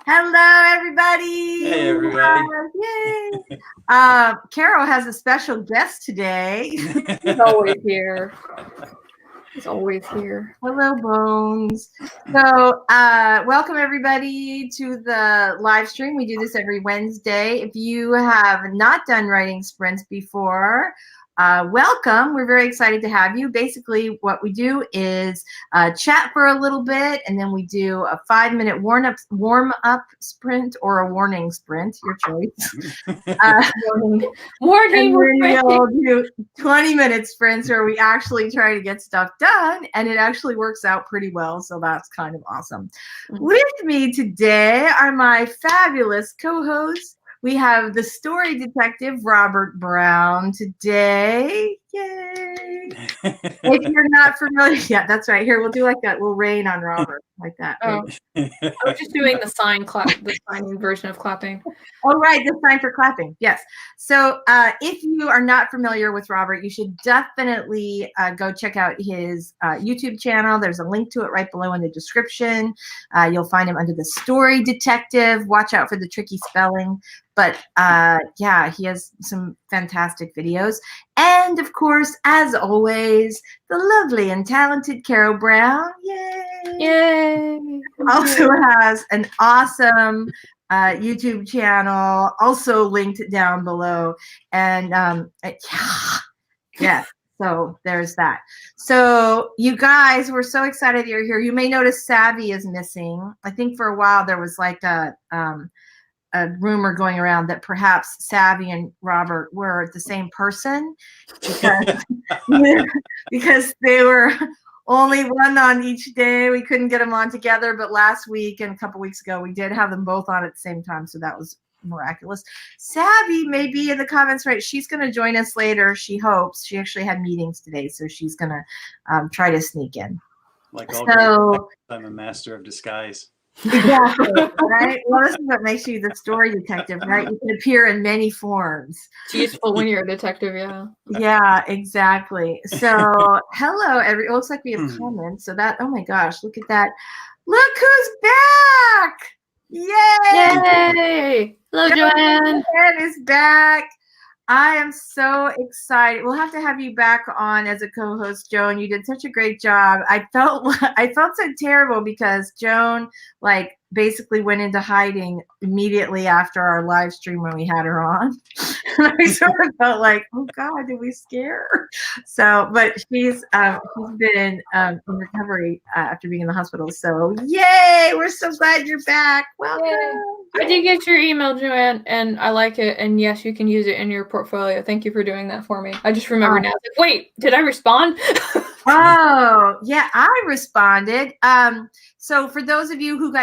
Hello, everybody. Hey, everybody. Yay. Carol has a special guest today. He's always here. He's always here. Hello, Bones. So welcome, everybody, to the live stream. We do this every Wednesday. If you have not done writing sprints before, welcome. We're very excited to have you. Basically, what we do is chat for a little bit, and then we do a 5-minute warm-up sprint or a warning sprint, your choice. Warning. We'll do 20-minute sprints where we actually try to get stuff done, and it actually works out pretty well, so that's kind of awesome. With me today are my fabulous co-hosts. We have the story detective, Robert Brown, today. Yay! If you're not familiar, yeah, that's right. Here, we'll do like that. We'll rain on Robert like that. Oh. I was just doing the sign version of clapping. Oh, right, the sign for clapping. Yes. So if you are not familiar with Robert, you should definitely go check out his YouTube channel. There's a link to it right below in the description. You'll find him under the story detective. Watch out for the tricky spelling. But yeah, he has some fantastic videos. And of course, as always, the lovely and talented Carrow Brown. Yay! Yay! Also has an awesome YouTube channel, also linked down below. And yeah, so there's that. So you guys, we're so excited you're here. You may notice Savvy is missing. I think for a while there was like a rumor going around that perhaps Savvy and Robert were the same person because they were only one on each day. We couldn't get them on together, but last week and a couple weeks ago, we did have them both on at the same time, so that was miraculous. Savvy may be in the comments, right? She's going to join us later, she hopes. She actually had meetings today, so she's going to try to sneak in. Like all I'm a master of disguise. Exactly, right? Well, this is what makes you the story detective, right? You can appear in many forms. It's useful when you're a detective, yeah. Yeah, exactly. So, hello, it looks like we have comments. So that, oh my gosh, look at that. Look who's back! Yay! Yay! Hello, Joanne. Joanne is back. I am so excited. We'll have to have you back on as a co-host, Joan. You did such a great job. I felt so terrible because Joan like basically went into hiding immediately after our live stream when we had her on. And I sort of felt like, oh God, did we scare her? So, but she's been in recovery after being in the hospital. So yay, we're so glad you're back. Welcome. Yay. I did get your email, Joanne, and I like it. And yes, you can use it in your portfolio. Thank you for doing that for me. I just remember now. Like, wait, did I respond? Oh, yeah, I responded. So for those of you who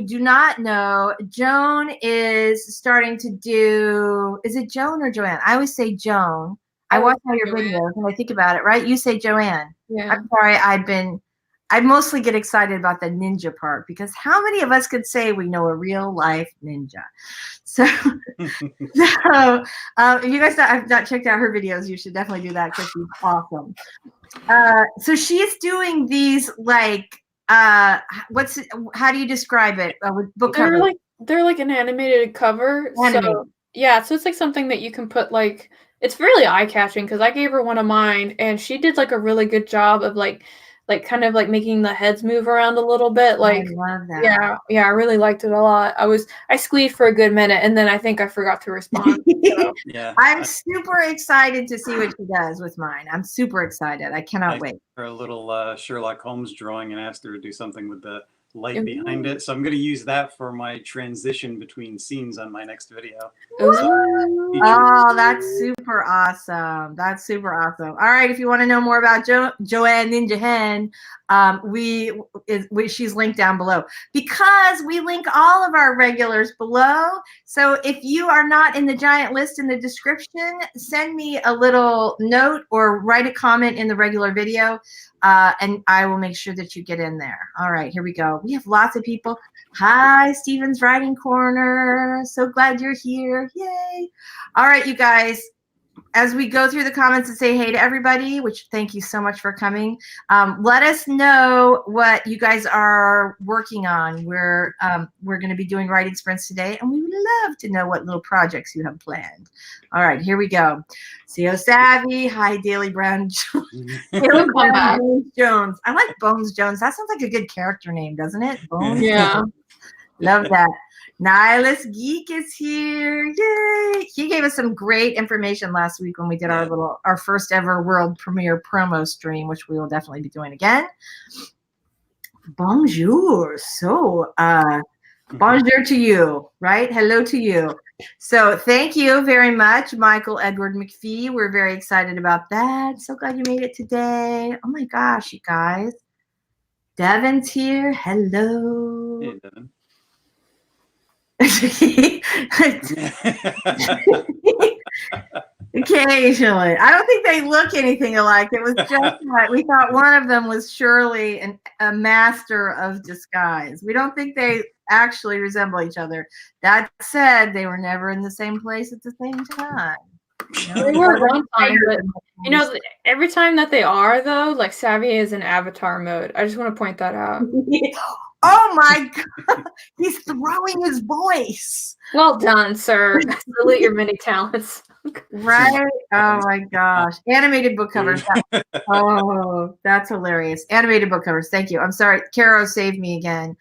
do not know, Joan is starting to do, is it Joan or Joanne? I always say Joan. I watch all your videos and I think about it, right? You say Joanne. Yeah. I'm sorry, I mostly get excited about the ninja part because how many of us could say we know a real life ninja? So, if you guys have not checked out her videos, you should definitely do that because she's awesome. So she's doing these like, how do you describe it? With book covers? They're like an animated cover. So yeah, so it's like something that you can put like, it's really eye-catching because I gave her one of mine and she did like a really good job of like kind of like making the heads move around a little bit. Like, I love that. Yeah, I really liked it a lot. I squeezed for a good minute and then I think I forgot to respond. So. Yeah, I'm super excited to see what she does with mine. I'm super excited. I cannot wait. For a little Sherlock Holmes drawing and asked her to do something with the light behind it. So I'm going to use that for my transition between scenes on my next video. Oh, that's super awesome. That's super awesome. All right, if you want to know more about Joanne Ninja Hen, she's linked down below because we link all of our regulars below. So if you are not in the giant list in the description, send me a little note or write a comment in the regular video. And I will make sure that you get in there. All right, here we go. We have lots of people. Hi, Stephen's Writing Corner. So glad you're here. Yay. All right, you guys. as we go through the comments and say hey to everybody, which thank you so much for coming, let us know what you guys are working on. We're going to be doing writing sprints today, and we would love to know what little projects you have planned. All right, here we go. CO Savvy, hi Daily Brown Jones. I like Bones Jones. That sounds like a good character name, doesn't it? Bones. Yeah. Love that. Nihilist Geek is here. Yay! He gave us some great information last week when we did our first ever world premiere promo stream, which we will definitely be doing again. Bonjour. So, bonjour to you, right? Hello to you. So thank you very much, Michael Edward McPhee. We're very excited about that. So glad you made it today. Oh my gosh, you guys. Devin's here. Hello. Hey, Devin. Occasionally. I don't think they look anything alike. It was just that we thought one of them was surely a master of disguise. We don't think they actually resemble each other. That said, they were never in the same place at the same time. They were one time, but you know, every time that they are though, like Savvy is in avatar mode. I just want to point that out. Oh my God, he's throwing his voice. Well done, sir. Salute your many talents. Right? Oh my gosh. Animated book covers. Oh, that's hilarious. Animated book covers. Thank you. I'm sorry. Carrow saved me again.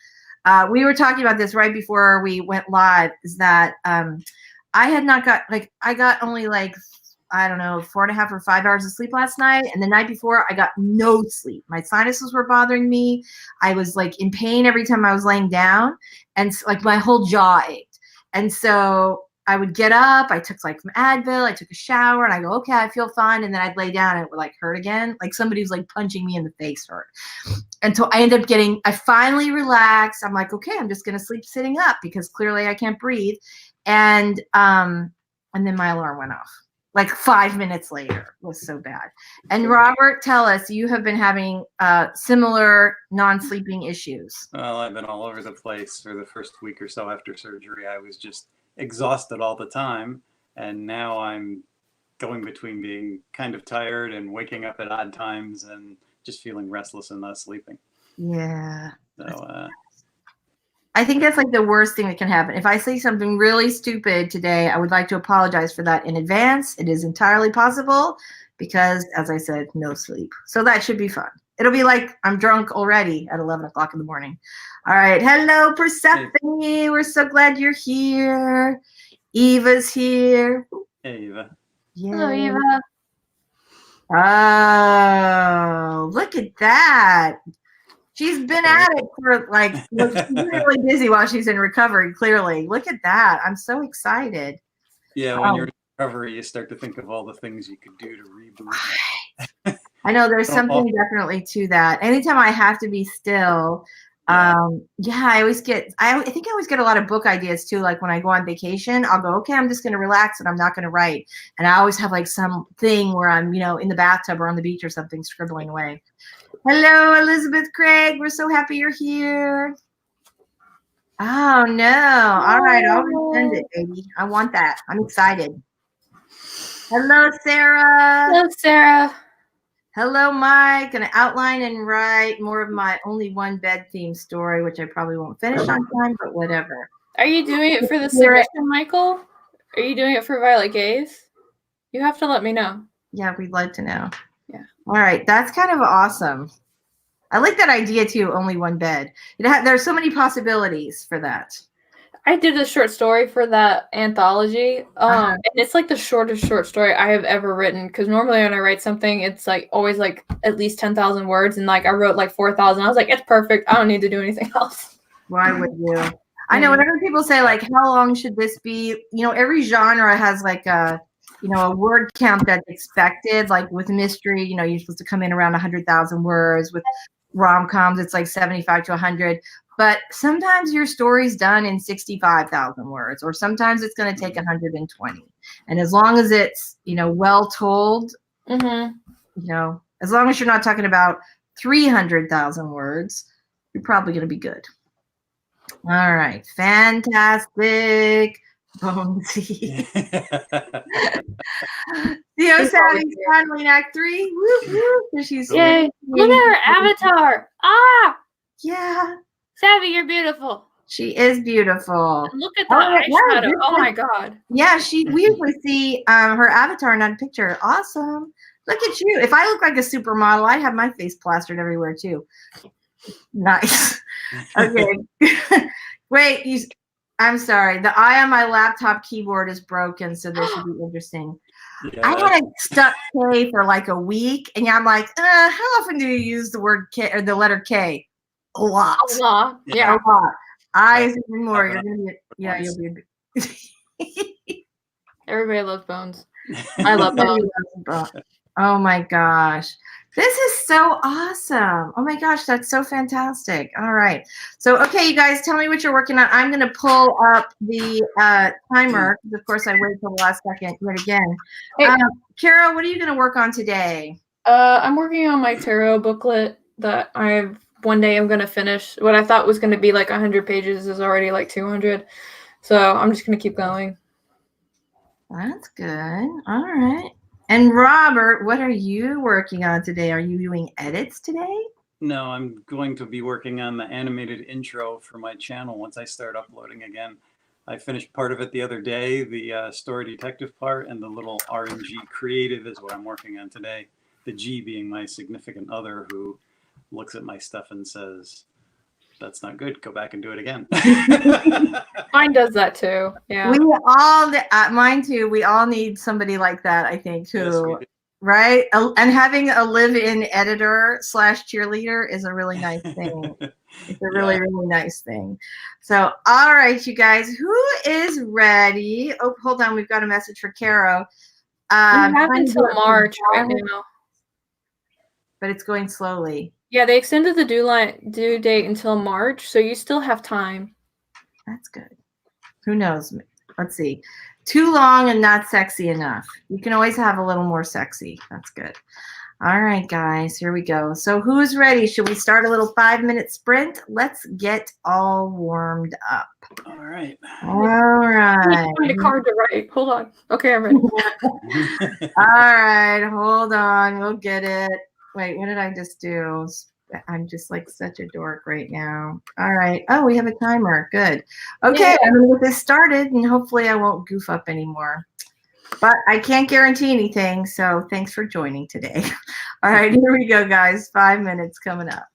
We were talking about this right before we went live, is that I had not got, like, I got only like, I don't know, 4.5 or 5 hours of sleep last night. And the night before, I got no sleep. My sinuses were bothering me. I was like in pain every time I was laying down. And like my whole jaw ached. And so I would get up. I took like some Advil. I took a shower. And I go, okay, I feel fine. And then I'd lay down and it would like hurt again. Like somebody was like punching me in the face hurt. And so I ended up I finally relaxed. I'm like, okay, I'm just going to sleep sitting up because clearly I can't breathe. And then my alarm went off. Like 5 minutes later. It was so bad. And Robert, tell us, you have been having similar non-sleeping issues. Well, I've been all over the place for the first week or so after surgery. I was just exhausted all the time. And now I'm going between being kind of tired and waking up at odd times and just feeling restless and not sleeping. Yeah. So, I think that's like the worst thing that can happen. If I say something really stupid today, I would like to apologize for that in advance. It is entirely possible because, as I said, no sleep. So that should be fun. It'll be like I'm drunk already at 11 o'clock in the morning. All right. Hello, Persephone. Hey. We're so glad you're here. Eva's here. Hey, Eva. Yeah. Hello, Eva. Oh, look at that. She's been at it for like, she's really busy while she's in recovery, clearly. Look at that. I'm so excited. Yeah, when you're in recovery, you start to think of all the things you could do to reboot. I know there's something definitely to that. Anytime I have to be still, I think I always get a lot of book ideas too. Like when I go on vacation, I'll go, okay, I'm just going to relax and I'm not going to write. And I always have like something where I'm, in the bathtub or on the beach or something scribbling away. Hello, Elizabeth Craig. We're so happy you're here. Oh, no. All right. I'll resend it, baby. I want that. I'm excited. Hello, Sarah. Hello, Sarah. Hello, Mike. Going to outline and write more of my only one bed theme story, which I probably won't finish on time, but whatever. Are you doing it for the submission, Michael? Are you doing it for Violet Gaze? You have to let me know. Yeah, we'd like to know. Yeah. All right. That's kind of awesome. I like that idea too. Only one bed. There's so many possibilities for that. I did a short story for that anthology. And it's like the shortest short story I have ever written. Because normally when I write something, it's like always like at least 10,000 words. And like I wrote like 4,000. I was like, it's perfect. I don't need to do anything else. Why would you? I know whenever people say like, how long should this be? Every genre has like a word count that's expected. Like with mystery, you're supposed to come in around 100,000 words. With rom-coms, it's like 75 to 100. But sometimes your story's done in 65,000 words, or sometimes it's going to take 120. And as long as it's, well told, as long as you're not talking about 300,000 words, you're probably going to be good. All right. Fantastic. Bonesy. Theo Savy's finally in Act 3. Woo, woo. She's Yay. Look at her avatar. Ah! Yeah. Savvy, you're beautiful. She is beautiful. And look at the eyeshadow. Yeah, oh my god. Yeah, we usually see her avatar in that picture. Awesome. Look at you. If I look like a supermodel, I have my face plastered everywhere too. Nice. Okay. Wait, I'm sorry. The eye on my laptop keyboard is broken, so this should be interesting. Yeah. I had it stuck K for like a week, and I'm like, how often do you use the word K or the letter K? A lot. A lot. Yeah. A lot. Eyes even more. You're gonna be, yeah, you'll be. Everybody loves Bones. I love Bones. Oh my gosh. This is so awesome. Oh my gosh, that's so fantastic. All right. So, okay, you guys, tell me what you're working on. I'm going to pull up the timer. Of course, I wait till the last second yet again. Hey. Carrow, what are you going to work on today? I'm working on my tarot booklet that one day I'm going to finish. What I thought was going to be like 100 pages is already like 200. So I'm just going to keep going. That's good. All right. And Robert, what are you working on today? Are you doing edits today? No, I'm going to be working on the animated intro for my channel once I start uploading again. I finished part of it the other day, the story detective part, and the little RNG creative is what I'm working on today. The G being my significant other who looks at my stuff and says, that's not good, go back and do it again. Mine does that too. Yeah. We all, mine too. We all need somebody like that, I think, too. Yes, right? And having a live-in editor / cheerleader is a really nice thing. It's a really, really nice thing. So, all right, you guys, who is ready? Oh, hold on. We've got a message for Carrow. We have until March right now. But it's going slowly. Yeah, they extended the due date until March, so you still have time. That's good. Who knows? Let's see. Too long and not sexy enough. You can always have a little more sexy. That's good. All right, guys, here we go. So who's ready? Should we start a little 5-minute sprint? Let's get all warmed up. All right. All right. Find a card to write. Hold on. Okay, I'm ready. All right, hold on. We'll get it. Wait, what did I just do? I'm just like such a dork right now. All right. Oh, we have a timer. Good. Okay, I'm going to get this started, and hopefully I won't goof up anymore. But I can't guarantee anything, so thanks for joining today. All right, here we go, guys. 5 minutes coming up.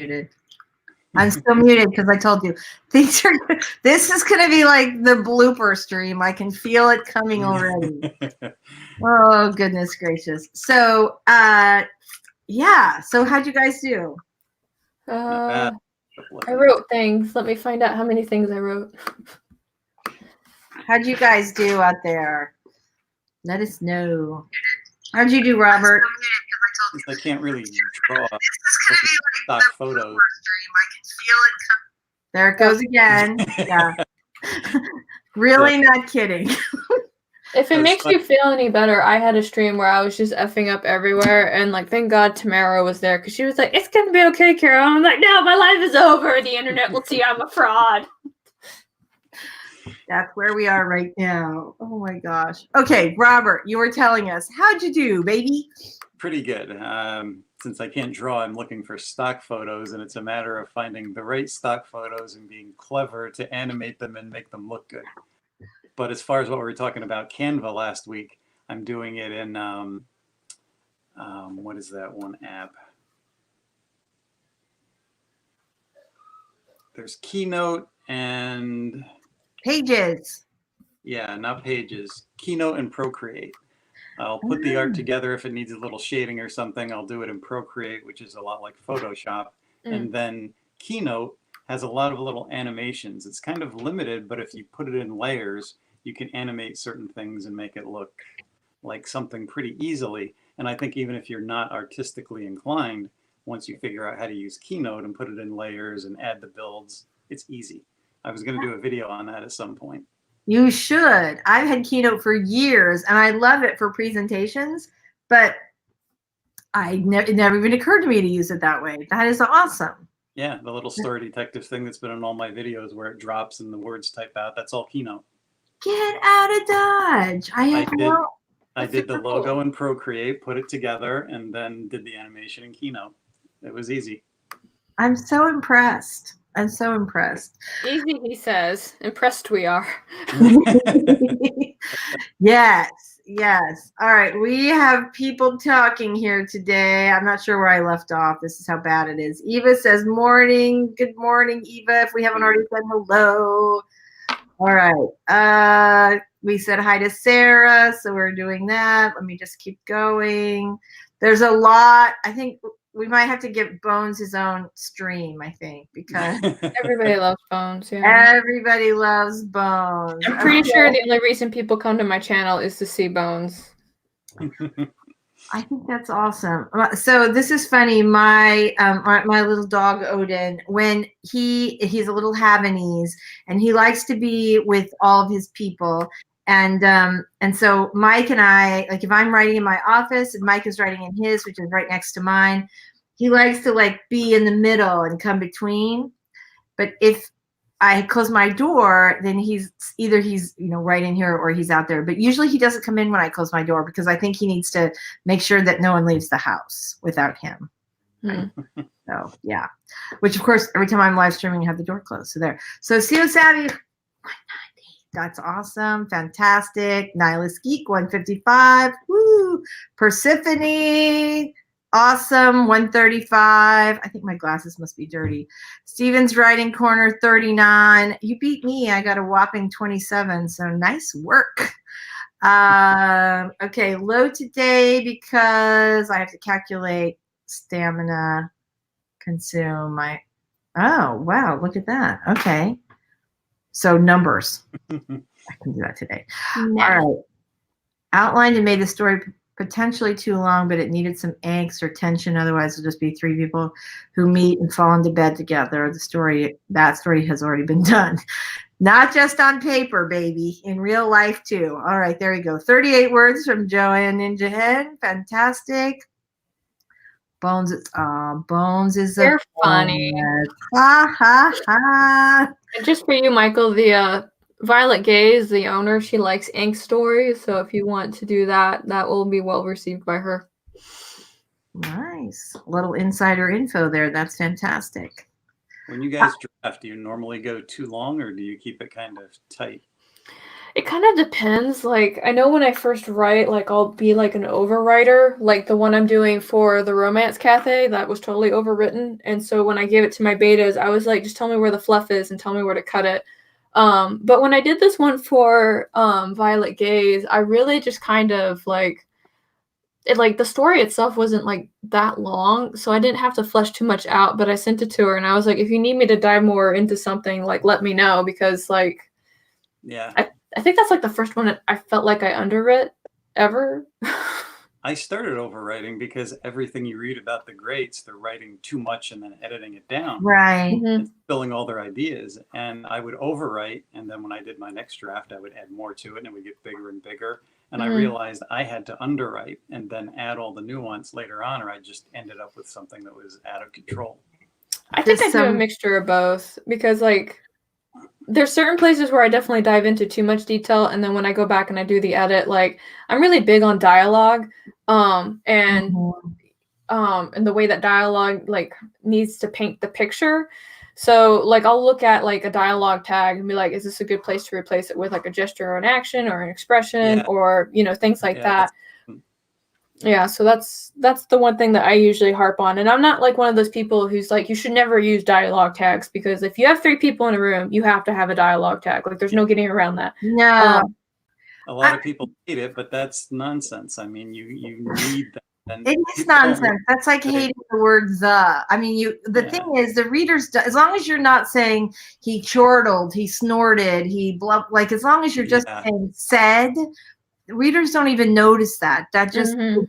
muted. I'm still muted because I told you things are. This is going to be like the blooper stream. I can feel it coming already. Oh goodness gracious! So, yeah. So how'd you guys do? I wrote things. Let me find out how many things I wrote. How'd you guys do out there? Let us know. How'd you do, Robert? I can't really draw stock photos. There it goes again. Yeah. Really not kidding. If it makes you feel any better, I had a stream where I was just effing up everywhere, and like, thank God Tamara was there because she was like, "It's gonna be okay, Carol." I'm like, "No, my life is over. The internet will see I'm a fraud." That's where we are right now. Oh my gosh. Okay, Robert, you were telling us. How'd you do, baby? Pretty good. Since I can't draw, I'm looking for stock photos, and it's a matter of finding the right stock photos and being clever to animate them and make them look good. But as far as what we were talking about Canva last week, I'm doing it in, what is that one app? There's Keynote and... Pages. Yeah, not Pages. Keynote and Procreate. I'll put the art together. If it needs a little shading or something, I'll do it in Procreate, which is a lot like Photoshop. And then Keynote has a lot of little animations. It's kind of limited, but if you put it in layers, you can animate certain things and make it look like something pretty easily. And I think even if you're not artistically inclined, once you figure out how to use Keynote and put it in layers and add the builds, it's easy. I was going to do a video on that at some point. You should. I've had Keynote for years, and I love it for presentations, but it never even occurred to me to use it that way. That is awesome. Yeah, the little story detective thing that's been in all my videos where it drops and the words type out, that's all Keynote. Get out of Dodge. I did the logo in Procreate, put it together, and then did the animation in Keynote. It was easy. I'm so impressed. I'm so impressed. Easy, he says. Impressed we are. Yes, yes. All right, we have people talking here today. I'm not sure where I left off. This is how bad it is. Eva says, morning. Good morning, Eva, if we haven't already said hello. All right. We said hi to Sarah, so we're doing that. Let me just keep going. There's a lot. I think we might have to give Bones his own stream, I think, because everybody loves Bones. Yeah. Everybody loves Bones. I'm pretty sure the only reason people come to my channel is to see Bones. I think that's awesome. So this is funny. My my little dog Odin, when he's a little Havanese, and he likes to be with all of his people. And so Mike and I, like if I'm writing in my office and Mike is writing in his, which is right next to mine, he likes to like be in the middle and come between. But if I close my door, then he's right in here or he's out there. But usually he doesn't come in when I close my door because I think he needs to make sure that no one leaves the house without him. So yeah, which of course every time I'm live streaming, I have the door closed. So there. So CO Savvy. That's awesome. Fantastic. Nihilist Geek, 155. Woo. Persephone. Awesome. 135. I think my glasses must be dirty. Steven's Writing Corner, 39. You beat me. I got a whopping 27. So nice work. Okay. Low today because I have to calculate stamina consume. Oh, wow. Look at that. Okay. So numbers. I can do that today. No. All right. Outlined and made the story potentially too long, but it needed some angst or tension. Otherwise, it'll just be three people who meet and fall into bed together. That story has already been done. Not just on paper, baby. In real life, too. All right, there you go. 38 words from Joanne Ninja Hen. Fantastic. Bones is They're funny. Ha ha ha. And just for you, Michael, the Violet Gay is the owner. She likes ink stories, so if you want to do that, that will be well received by her. Nice. A little insider info there. That's fantastic. When you guys draft, do you normally go too long or do you keep it kind of tight? It kind of depends. Like, I know when I first write, like, I'll be like an overwriter. Like the one I'm doing for the Romance Cafe, that was totally overwritten. And so when I gave it to my betas, I was like, just tell me where the fluff is and tell me where to cut it. But when I did this one for Violet Gaze, I really just kind of like it, like the story itself wasn't like that long, so I didn't have to flesh too much out, but I sent it to her and I was like, if you need me to dive more into something, like let me know, because like Yeah. I think that's like the first one that I felt like I underwrit ever. I started overwriting because everything you read about the greats, they're writing too much and then editing it down. Right. Mhm. And spilling all their ideas. And I would overwrite, and then when I did my next draft, I would add more to it and it would get bigger and bigger. And I realized I had to underwrite and then add all the nuance later on, or I just ended up with something that was out of control. I think Just I do a some- mixture of both, because like there's certain places where I definitely dive into too much detail, and then when I go back and I do the edit, like I'm really big on dialogue, and and the way that dialogue like needs to paint the picture. So like I'll look at like a dialogue tag and be like, is this a good place to replace it with like a gesture or an action or an expression, Yeah. or you know, things like that. that's- Yeah, so that's the one thing that I usually harp on. And I'm not like one of those people who's like, you should never use dialogue tags, because if you have 3 people in a room, you have to have a dialogue tag. Like there's no getting around that. No. A lot of people hate it, but that's nonsense. I mean, you need that. And It's people don't nonsense. That's like they- hating the word the. I mean, the Yeah. thing is, the readers, as long as you're not saying he chortled, he snorted, he bluff, like as long as you're just Yeah. saying said, readers don't even notice that. That just, you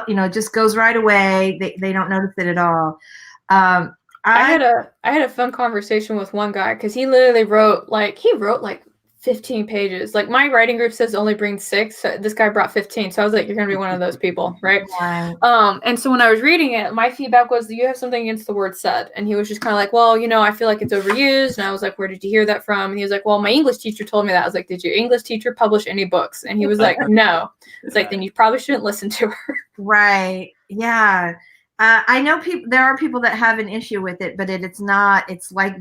know, just goes right away. They don't notice it at all. I had a fun conversation with one guy, because he literally wrote like 15 pages. Like my writing group says only bring 6. So this guy brought 15. So I was like, you're gonna be one of those people, right? Right. And so when I was reading it, my feedback was, you have something against the word said. And he was just kind of like, well, you know, I feel like it's overused. And I was like, where did you hear that from? And he was like, well, my English teacher told me that. I was like, did your English teacher publish any books? And he was like, no. It's like, then you probably shouldn't listen to her. Right. Yeah. I know there are people that have an issue with it, but it's not, it's like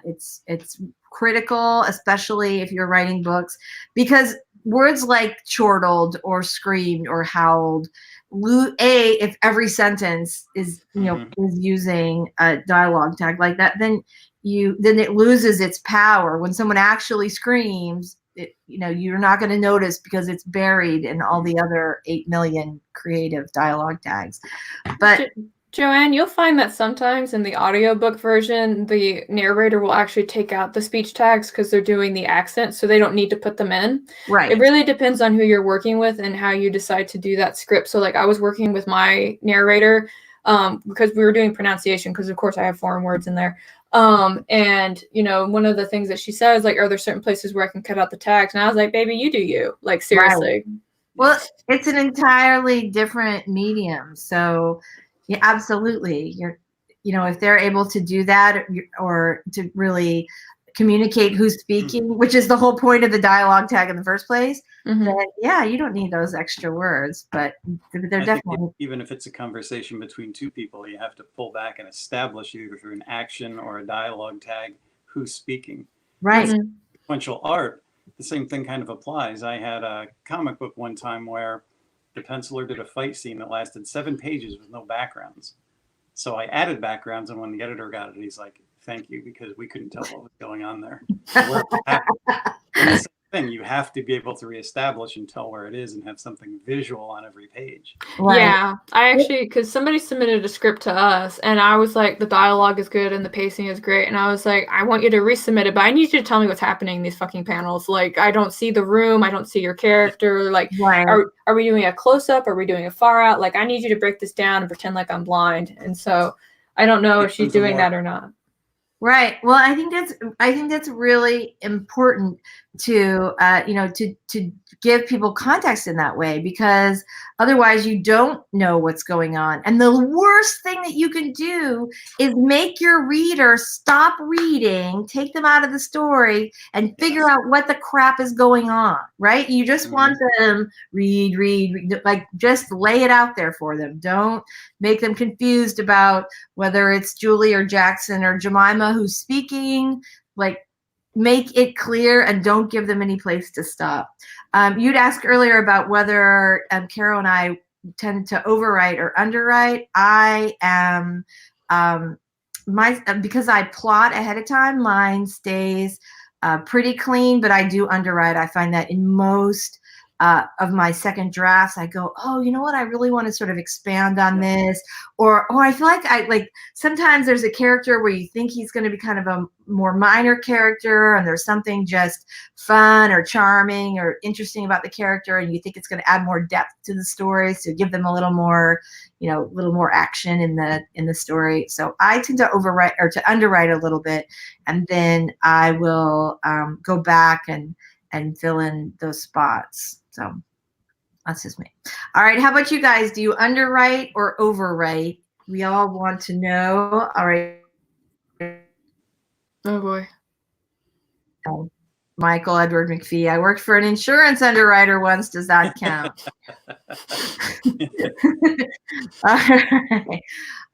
it's critical, especially if you're writing books, because words like chortled or screamed or howled, if every sentence is, you know, is using a dialogue tag like that, then it loses its power. When someone actually screams, you know, you're not going to notice because it's buried in all the other 8 million creative dialogue tags. But Joanne, you'll find that sometimes in the audiobook version, the narrator will actually take out the speech tags because they're doing the accent, so they don't need to put them in. Right. It really depends on who you're working with and how you decide to do that script. So like I was working with my narrator because we were doing pronunciation, because of course I have foreign words in there. And you know, one of the things that she says, like, are there certain places where I can cut out the tags? And I was like, baby, you do you. Like, seriously. Right. Well, it's an entirely different medium. So yeah, absolutely. You know, if they're able to do that, or to really communicate who's speaking, which is the whole point of the dialogue tag in the first place, then yeah, you don't need those extra words, but they're definitely. Even if it's a conversation between 2 people, you have to pull back and establish, either through an action or a dialogue tag, who's speaking. Right. Sequential art, the same thing kind of applies. I had a comic book one time where the penciler did a fight scene that lasted 7 pages with no backgrounds. So I added backgrounds, and when the editor got it, he's like, thank you, because we couldn't tell what was going on there. And the same thing, you have to be able to reestablish and tell where it is and have something visual on every page. Right. Yeah, I actually, because somebody submitted a script to us, and I was like, the dialogue is good and the pacing is great, and I was like, I want you to resubmit it, but I need you to tell me what's happening in these fucking panels. Like, I don't see the room, I don't see your character. Like, Right. are we doing a close up? Are we doing a far out? Like, I need you to break this down and pretend like I'm blind. And so I don't know if she's doing that or not. Right. Well, I think that's really important to you know, to give people context in that way, because otherwise you don't know what's going on. And the worst thing that you can do is make your reader stop reading, take them out of the story, and figure out what the crap is going on. Right? You just want them read, like just lay it out there for them. Don't make them confused about whether it's Julie or Jackson or Jemima who's speaking. Like, make it clear and don't give them any place to stop. You'd asked earlier about whether Carrow and I tend to overwrite or underwrite. I am because I plot ahead of time, mine stays pretty clean, but I do underwrite. I find that in most of my second drafts, I go, oh, you know what? I really want to sort of expand on this, or I feel like sometimes there's a character where you think he's going to be kind of a more minor character, and there's something just fun or charming or interesting about the character, and you think it's going to add more depth to the story, so give them a little more, a little more action in the story. So I tend to overwrite or to underwrite a little bit, and then I will go back and fill in those spots. So that's just me. All right. How about you guys? Do you underwrite or overwrite? We all want to know. All right. Oh boy. Michael Edward McPhee. I worked for an insurance underwriter once. Does that count? All right.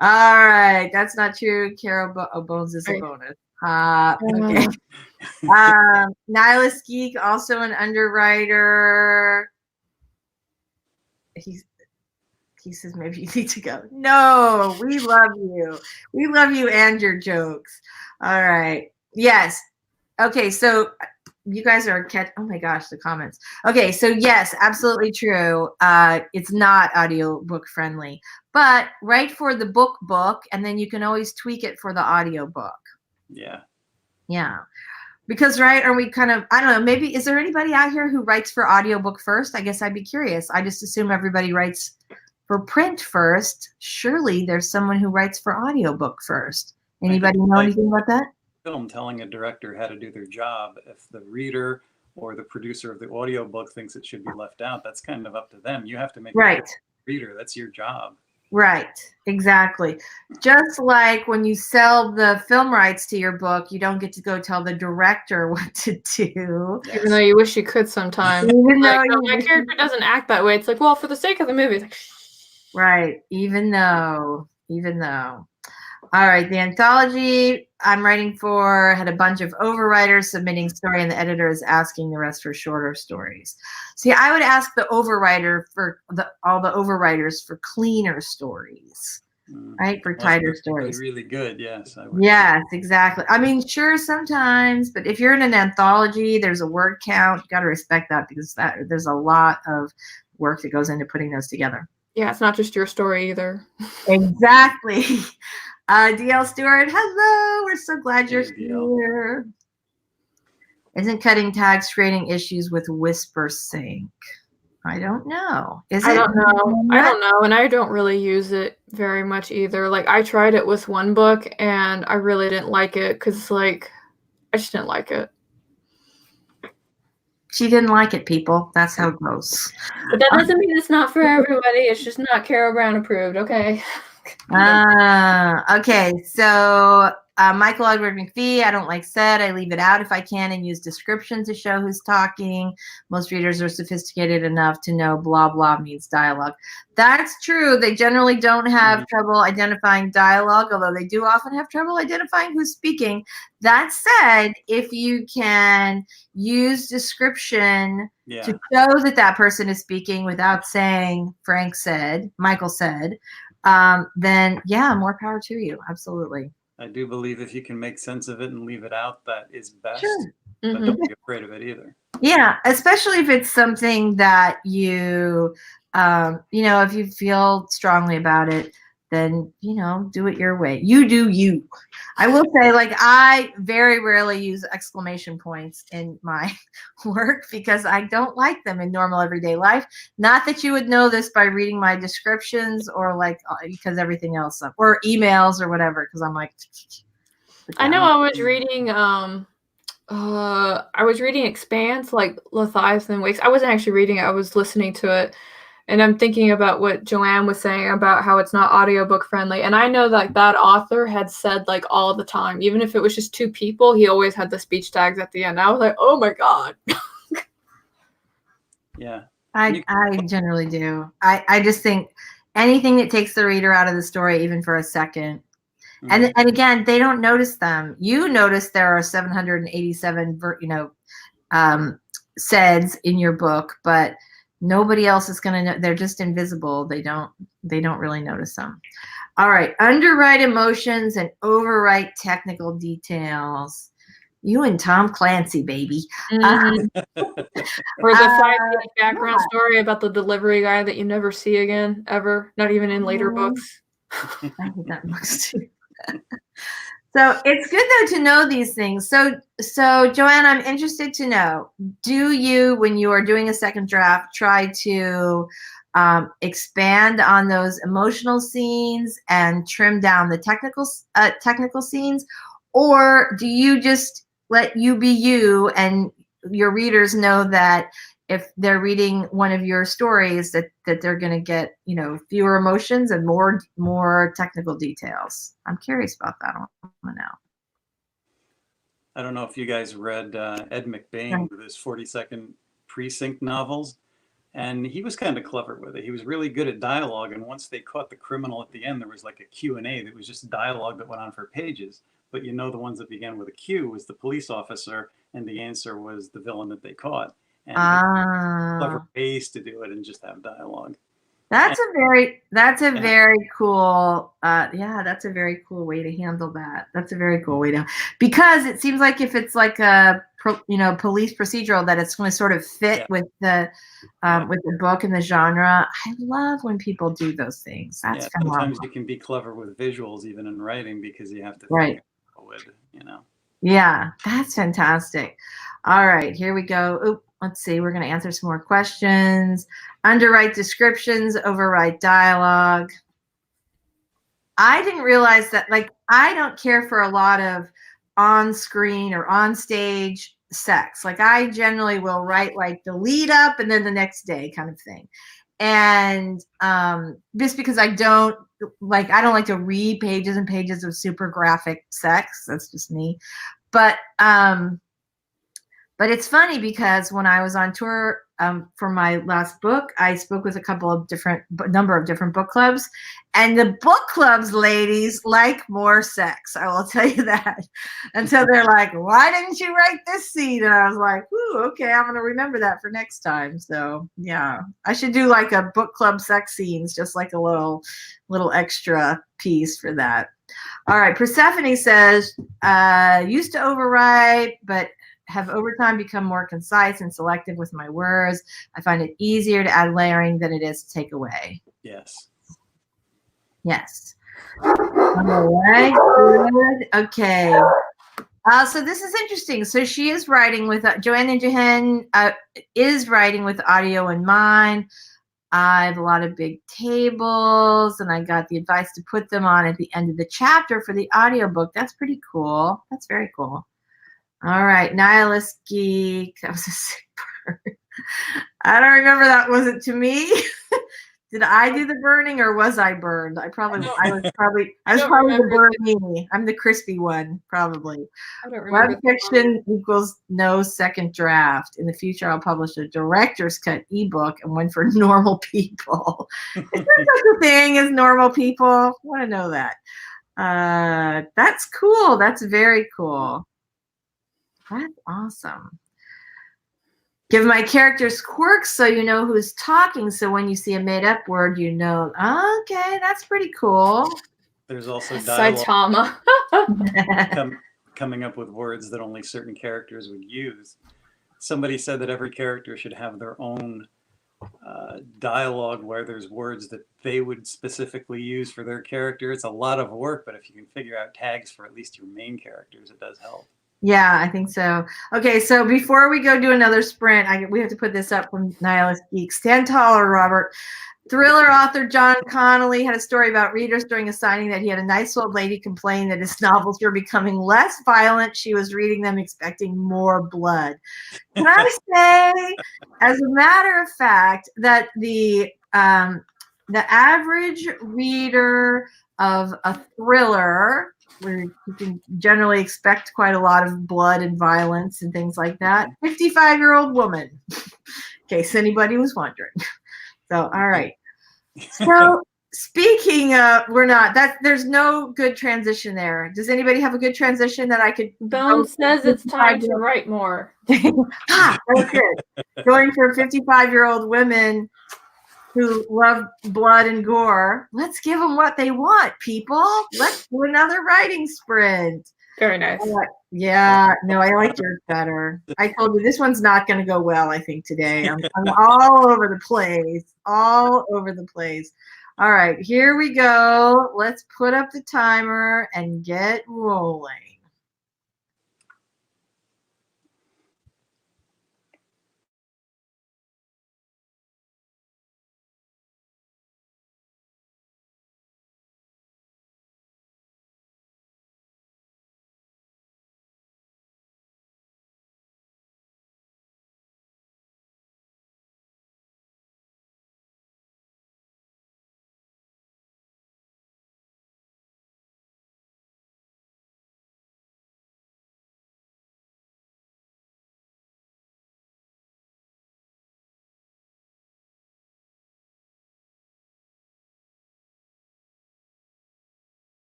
All right. That's not true. Carrow Bones is a bonus. Okay. Nihilist Geek, also an underwriter. He says maybe you need to go. No, we love you. We love you and your jokes. All right. Yes. Okay, so you guys are oh my gosh, the comments. Okay, so yes, absolutely true. It's not audiobook friendly, but write for the book, and then you can always tweak it for the audiobook. Yeah. Yeah. Because, right, are we kind of, I don't know, maybe, is there anybody out here who writes for audiobook first? I guess I'd be curious. I just assume everybody writes for print first. Surely there's someone who writes for audiobook first. Anybody know anything about that? Film telling a director how to do their job. If the reader or the producer of the audiobook thinks it should be left out, that's kind of up to them. You have to make it reader. That's your job. Right, exactly. Just like when you sell the film rights to your book, you don't get to go tell the director what to do. Yes. Even though you wish you could sometimes. Even though my character doesn't act that way. It's like, well, for the sake of the movie. It's like, right, even though. All right, the anthology I'm writing for had a bunch of overwriters submitting story, and the editor is asking the rest for shorter stories. See, I would ask the overwriter for all the overwriters for cleaner stories, right? For tighter stories. Really good, yes. I would. Yes, exactly. I mean, sure, sometimes, but if you're in an anthology, there's a word count. You got to respect that, because there's a lot of work that goes into putting those together. Yeah, it's not just your story either. Exactly. DL Stewart, hello. We're so glad you're here. Isn't cutting tags creating issues with Whisper Sync? I don't know. I don't know. And I don't really use it very much either. Like, I tried it with one book and I really didn't like it because, like, I just didn't like it. She didn't like it, people. That's how it goes. But that doesn't mean it's not for everybody. It's just not Carrow Brown approved, okay? Okay, so Michael Edward McPhee, I don't like said. I leave it out if I can and use description to show who's talking. Most readers are sophisticated enough to know blah, blah means dialogue. That's true. They generally don't have trouble identifying dialogue, although they do often have trouble identifying who's speaking. That said, if you can use description to show that person is speaking without saying Frank said, Michael said, then yeah, more power to you. Absolutely. I do believe if you can make sense of it and leave it out, that is best. Sure. But don't be afraid of it either. Yeah, especially if it's something that you, if you feel strongly about it, then, do it your way. You do you. I will say, like, I very rarely use exclamation points in my work because I don't like them in normal everyday life. Not that you would know this by reading my descriptions or because everything else, or emails or whatever, because I'm like. I know I was reading, Expanse, like Leviathan Wakes. I wasn't actually reading it. I was listening to it. And I'm thinking about what Joanne was saying about how it's not audiobook friendly. And I know that author had said, like, all the time, even if it was just two people, he always had the speech tags at the end. I was like, oh my God. Yeah. I generally do. I just think anything that takes the reader out of the story, even for a second. And again, they don't notice them. You notice there are 787, SAIDs in your book, but nobody else is going to know. They're just invisible. They don't really notice them. All right. Underwrite emotions and overwrite technical details. You and Tom Clancy, baby. Or the 5-page background story about the delivery guy that you never see again, ever, not even in later books. I hate that books too. So it's good though to know these things. So Joanne, I'm interested to know, do you, when you are doing a second draft, try to expand on those emotional scenes and trim down the technical scenes, or do you just let you be you and your readers know that if they're reading one of your stories that they're going to get, fewer emotions and more technical details? I'm curious about that. I want to know. I don't know if you guys read Ed McBain with his 42nd Precinct novels, and he was kind of clever with it. He was really good at dialogue, and once they caught the criminal at the end, there was like a Q&A that was just dialogue that went on for pages. But the ones that began with a Q was the police officer, and the answer was the villain that they caught. And clever ways to do it and just have dialogue. That's a very cool that's a very cool way to handle that. That's a very cool way to, because it seems like if it's like a police procedural, that it's going to sort of fit with the book and the genre. I love when people do those things. That's sometimes you can be clever with visuals even in writing, because you have to think with. Yeah, that's fantastic. All right, here we go. Let's see. We're going to answer some more questions. Underwrite descriptions, overwrite dialogue. I didn't realize that, I don't care for a lot of on-screen or on-stage sex. I generally will write the lead up and then the next day kind of thing. And just because I don't like to read pages and pages of super graphic sex. That's just me. But it's funny because when I was on tour for my last book, I spoke with a number of different book clubs, and the book clubs ladies like more sex. I will tell you that. And so they're like, "Why didn't you write this scene?" And I was like, "Ooh, okay, I'm gonna remember that for next time." So yeah, I should do a book club sex scenes, just a little extra piece for that. All right, Persephone says, used to overwrite, but have over time become more concise and selective with my words. I find it easier to add layering than it is to take away. Yes. All right, good. Okay. So this is interesting. So she is writing with, Joanne Jahan is writing with audio in mind. I have a lot of big tables, and I got the advice to put them on at the end of the chapter for the audiobook. That's pretty cool. That's very cool. All right, Nihilist Geek. That was a sick burn. I don't remember that. Was it to me? Did I do the burning, or was I burned? I was probably the burnee. I'm the crispy one, probably. Web fiction equals no second draft. In the future, I'll publish a director's cut ebook and one for normal people. Is there such a thing as normal people? I want to know that. That's cool. That's very cool. That's awesome. Give my characters quirks so you know who's talking. So when you see a made-up word, you know, okay, that's pretty cool. There's also dialogue Saitama. coming up with words that only certain characters would use. Somebody said that every character should have their own dialogue where there's words that they would specifically use for their character. It's a lot of work, but if you can figure out tags for at least your main characters, it does help. Yeah, I think so. Okay, so before we go do another sprint, we have to put this up from Nihilist Geek. Stand taller, Robert. Thriller author John Connolly had a story about readers during a signing that he had a nice old lady complain that his novels were becoming less violent. She was reading them expecting more blood. Can I say, as a matter of fact, that the average reader of a thriller, where you can generally expect quite a lot of blood and violence and things like that, 55-year-old woman, in case anybody was wondering. So, all right. So speaking of, we're not. There's no good transition there. Does anybody have a good transition that I could? Bone says it's time to write more. That was good. Going for 55-year-old women who love blood and gore. Let's give them what they want, people. Let's do another writing sprint. Very nice. Yeah, no, I like yours better. I told you this one's not going to go well, I think, today. I'm all over the place. All over the place. All right, here we go. Let's put up the timer and get rolling.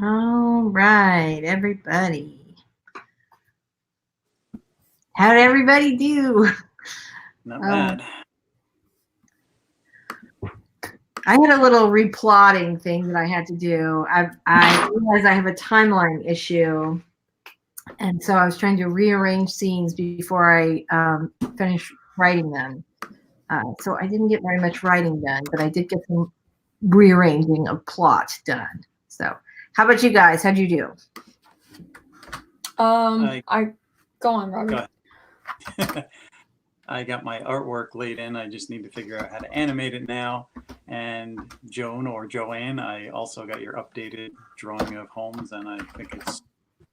All right, everybody. How did everybody do? Not bad. I had a little replotting thing that I had to do. I realized I have a timeline issue. And so I was trying to rearrange scenes before I finish writing them. So I didn't get very much writing done, but I did get some rearranging of plot done. So how about you guys? How'd you do? I go on, Robert. Go ahead. I got my artwork laid in. I just need to figure out how to animate it now. And Joan or Joanne, I also got your updated drawing of Holmes, and I think it's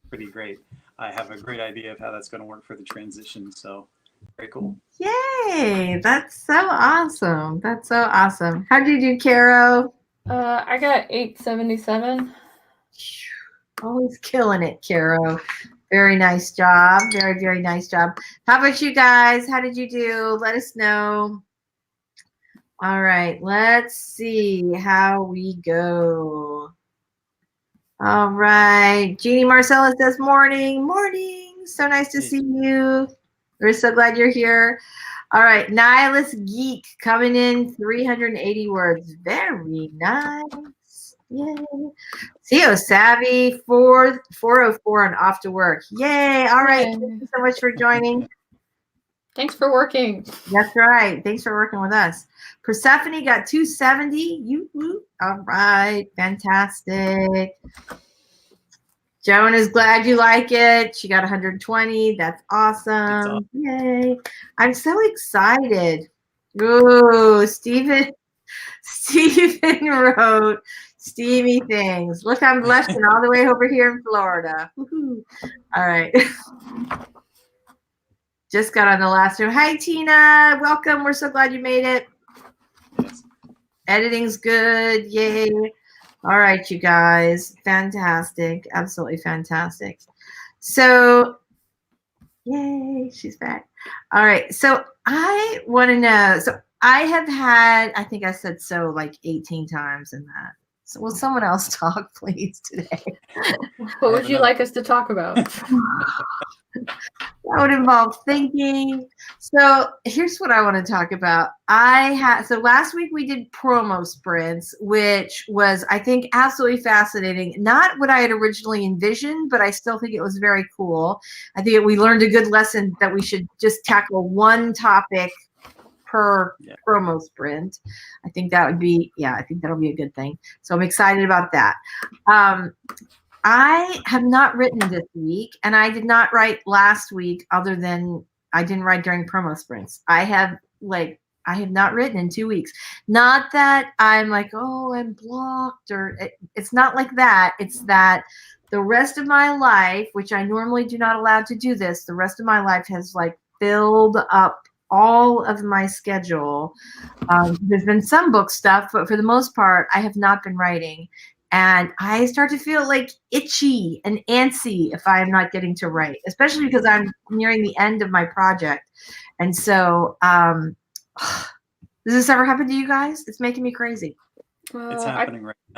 pretty great. I have a great idea of how that's going to work for the transition. So very cool. Yay! That's so awesome. That's so awesome. How'd you do, Carrow? I got 877. Always killing it, Carrow. Very nice job. Very, very nice job. How about you guys? How did you do? Let us know. All right. Let's see how we go. All right. Jeannie Marcellus says morning. Morning. So nice to see you. We're so glad you're here. All right. Nihilist Geek coming in 380 words. Very nice. Yay. CEO Savvy 404 and off to work. Yay. All right. Yay. Thank you so much for joining. Thanks for working. That's right. Thanks for working with us. Persephone got 270. All right. Fantastic. Joan is glad you like it. She got 120. That's awesome. Yay. I'm so excited. Ooh, Stephen wrote steamy things. Look, I'm blushing all the way over here in Florida. Woo-hoo. All right. Just got on the last room. Hi, Tina. Welcome. We're so glad you made it. Yes. Editing's good. Yay. All right, you guys. Fantastic. Absolutely fantastic. So, yay, she's back. All right. So I want to know. So I have had, I think I said so like 18 times in that. So will someone else talk, please, today? What would you like us to talk about? That would involve thinking. So here's what I want to talk about. So last week we did promo sprints, which was, I think, absolutely fascinating. Not what I had originally envisioned, but I still think it was very cool. I think we learned a good lesson that we should just tackle one topic per promo sprint. I think that would be, I think that'll be a good thing. So I'm excited about that. I have not written this week, and I did not write last week, other than I didn't write during promo sprints. I have not written in 2 weeks. Not that I'm like, oh, I'm blocked, or it's not like that. It's that the rest of my life, which I normally do not allow to do this, the rest of my life has like filled up all of my schedule. There's been some book stuff, but for the most part, I have not been writing. And I start to feel like itchy and antsy if I am not getting to write, especially because I'm nearing the end of my project. And so, does this ever happen to you guys? It's making me crazy. It's happening right now.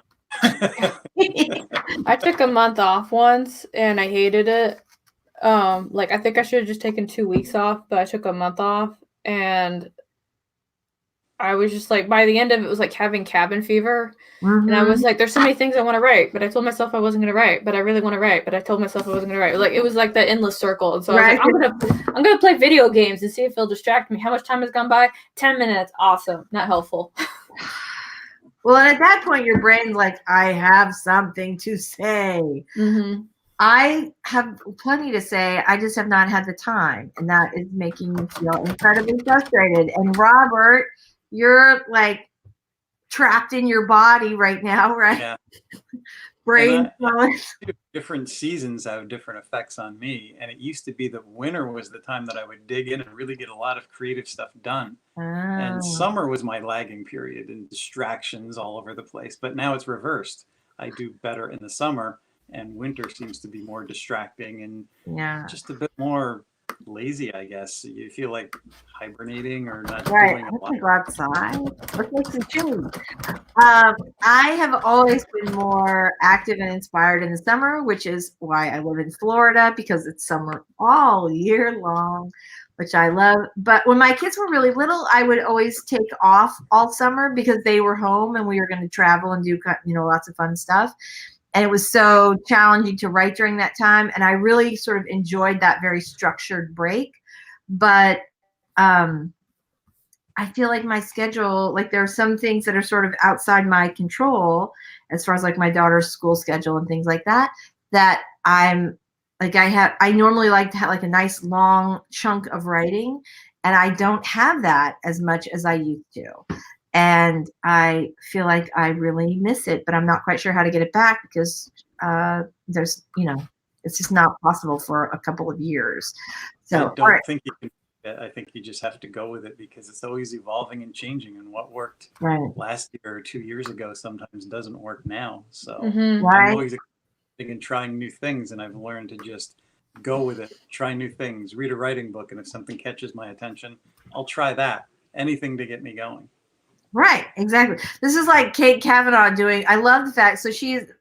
I took a month off once and I hated it. I think I should have just taken 2 weeks off, but I took a month off and I was just like, by the end of it was like having cabin fever. Mm-hmm. And I was like, there's so many things I want to write, but I told myself I wasn't going to write, but I really want to write, but I told myself I wasn't going to write. It was like that endless circle. And so I was like, I'm going to play video games and see if it'll distract me. How much time has gone by? 10 minutes. Awesome. Not helpful. Well, and at that point, your brain's like, I have something to say. Mm-hmm. I have plenty to say. I just have not had the time. And that is making me feel incredibly frustrated. And Robert, you're like trapped in your body right now, right? Yeah. Brain different seasons have different effects on me. And it used to be that winter was the time that I would dig in and really get a lot of creative stuff done. Oh. And summer was my lagging period and distractions all over the place. But now it's reversed. I do better in the summer, and winter seems to be more distracting and just a bit more lazy, I guess. You feel like hibernating or not Right. doing I a want lot. to go outside. Let's make some chili. I have always been more active and inspired in the summer, which is why I live in Florida, because it's summer all year long, which I love. But when my kids were really little, I would always take off all summer because they were home and we were going to travel and do, lots of fun stuff. And it was so challenging to write during that time. And I really sort of enjoyed that very structured break. But I feel like my schedule, like there are some things that are sort of outside my control as far as like my daughter's school schedule and things like that, that I'm like, I normally like to have like a nice long chunk of writing, and I don't have that as much as I used to. And I feel like I really miss it, but I'm not quite sure how to get it back because there's, it's just not possible for a couple of years. So I don't think you can. I think you just have to go with it because it's always evolving and changing, and what worked last year or 2 years ago sometimes doesn't work now. So I'm always experimenting and trying new things, and I've learned to just go with it, try new things, read a writing book, and if something catches my attention, I'll try that. Anything to get me going. Right, exactly. This is like Kate Kavanaugh doing, I love the fact, so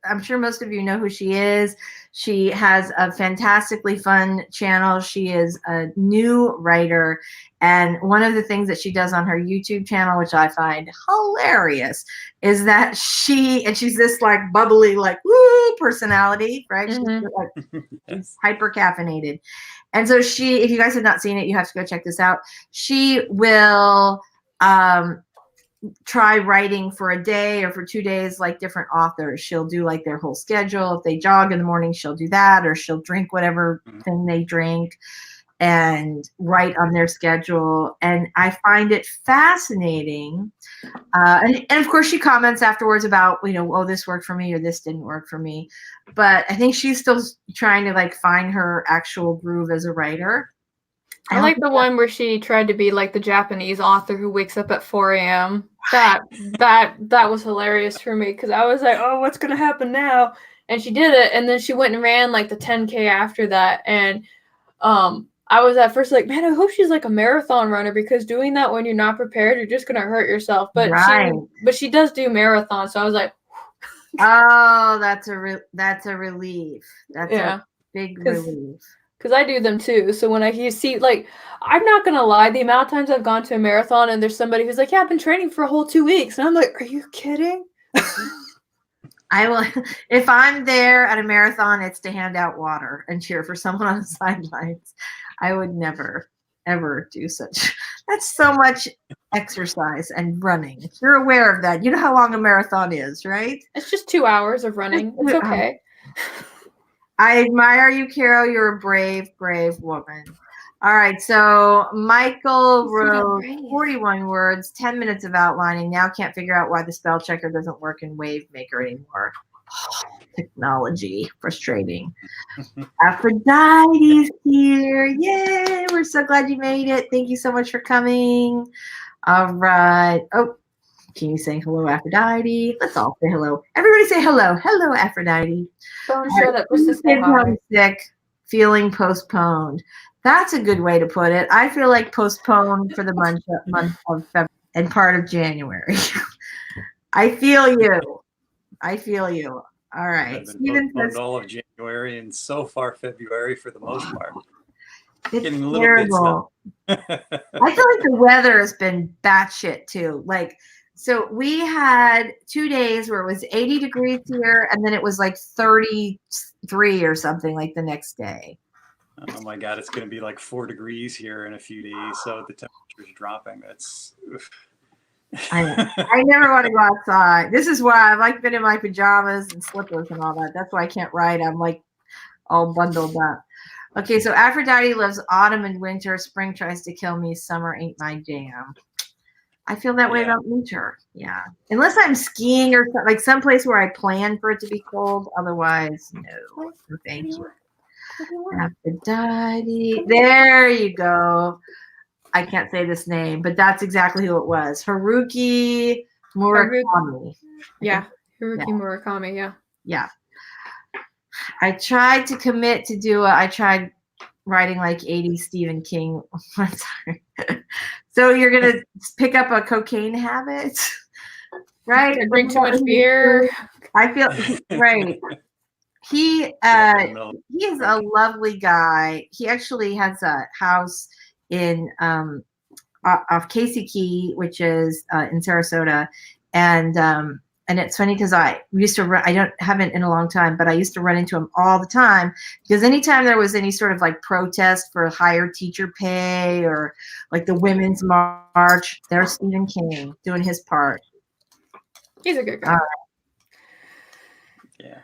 I'm sure most of you know who she is. She has a fantastically fun channel. She is a new writer. And one of the things that she does on her YouTube channel, which I find hilarious, is that she's this like bubbly, like woo personality, right? She's hyper caffeinated. And so if you guys have not seen it, you have to go check this out. She will, try writing for a day or for 2 days, like different authors. She'll do like their whole schedule. If they jog in the morning, she'll do that, or she'll drink whatever thing they drink and write on their schedule. And I find it fascinating. And of course she comments afterwards about, oh, this worked for me or this didn't work for me. But I think she's still trying to like find her actual groove as a writer. I like the one where she tried to be like the Japanese author who wakes up at 4 a.m. That was hilarious for me because I was like, oh, what's gonna happen now? And she did it, and then she went and ran like the 10K after that. And I was at first like, man, I hope she's like a marathon runner because doing that when you're not prepared, you're just gonna hurt yourself. But she does do marathons, so I was like, oh, that's a relief. That's a big relief. Because I do them too. So when I see, like, I'm not going to lie, the amount of times I've gone to a marathon and there's somebody who's like, yeah, I've been training for a whole 2 weeks. And I'm like, are you kidding? I will, if I'm there at a marathon, it's to hand out water and cheer for someone on the sidelines. I would never, ever do such. That's so much exercise and running. You're aware of that. You know how long a marathon is, right? It's just 2 hours of running. It's okay. I admire you, Carol. You're a brave, brave woman. All right. So Michael wrote 41 words, 10 minutes of outlining. Now can't figure out why the spell checker doesn't work in WaveMaker anymore. Oh, technology. Frustrating. Aphrodite's here. Yay. We're so glad you made it. Thank you so much for coming. All right. Oh, can you say hello, Aphrodite? Let's all say hello. Everybody say hello. Hello, Aphrodite. So I'm sure that was sick, feeling postponed. That's a good way to put it. I feel like postponed for the month of February and part of January. I feel you. All right. Steven says all of January and so far February for the most part. It's getting a little terrible. I feel like the weather has been batshit too. Like, so we had 2 days where it was 80 degrees here, and then it was like 33 or something like the next day. Oh my God, it's going to be like 4 degrees here in a few days, so the temperature's dropping. That's. I never want to go outside. This is why I've like been in my pajamas and slippers and all that. That's why I can't write. I'm like all bundled up. Okay, so Aphrodite loves autumn and winter. Spring tries to kill me. Summer ain't my jam. I feel that way about winter. Yeah. Unless I'm skiing or something, like someplace where I plan for it to be cold. Otherwise, no. Thank you. Aphrodite. There you go. I can't say this name, but that's exactly who it was. Haruki Murakami. Yeah. Haruki Murakami. Yeah. Yeah. I tried to commit to do it. I tried writing like 80s Stephen King. I'm sorry. So you're gonna pick up a cocaine habit, right? I drink too much beer. I feel right. He is a lovely guy. He actually has a house in off Casey Key, which is in Sarasota, and it's funny because I used to run, I haven't in a long time, but I used to run into him all the time because anytime there was any sort of like protest for higher teacher pay or like the Women's March, there's Stephen King doing his part. He's a good guy. Yeah.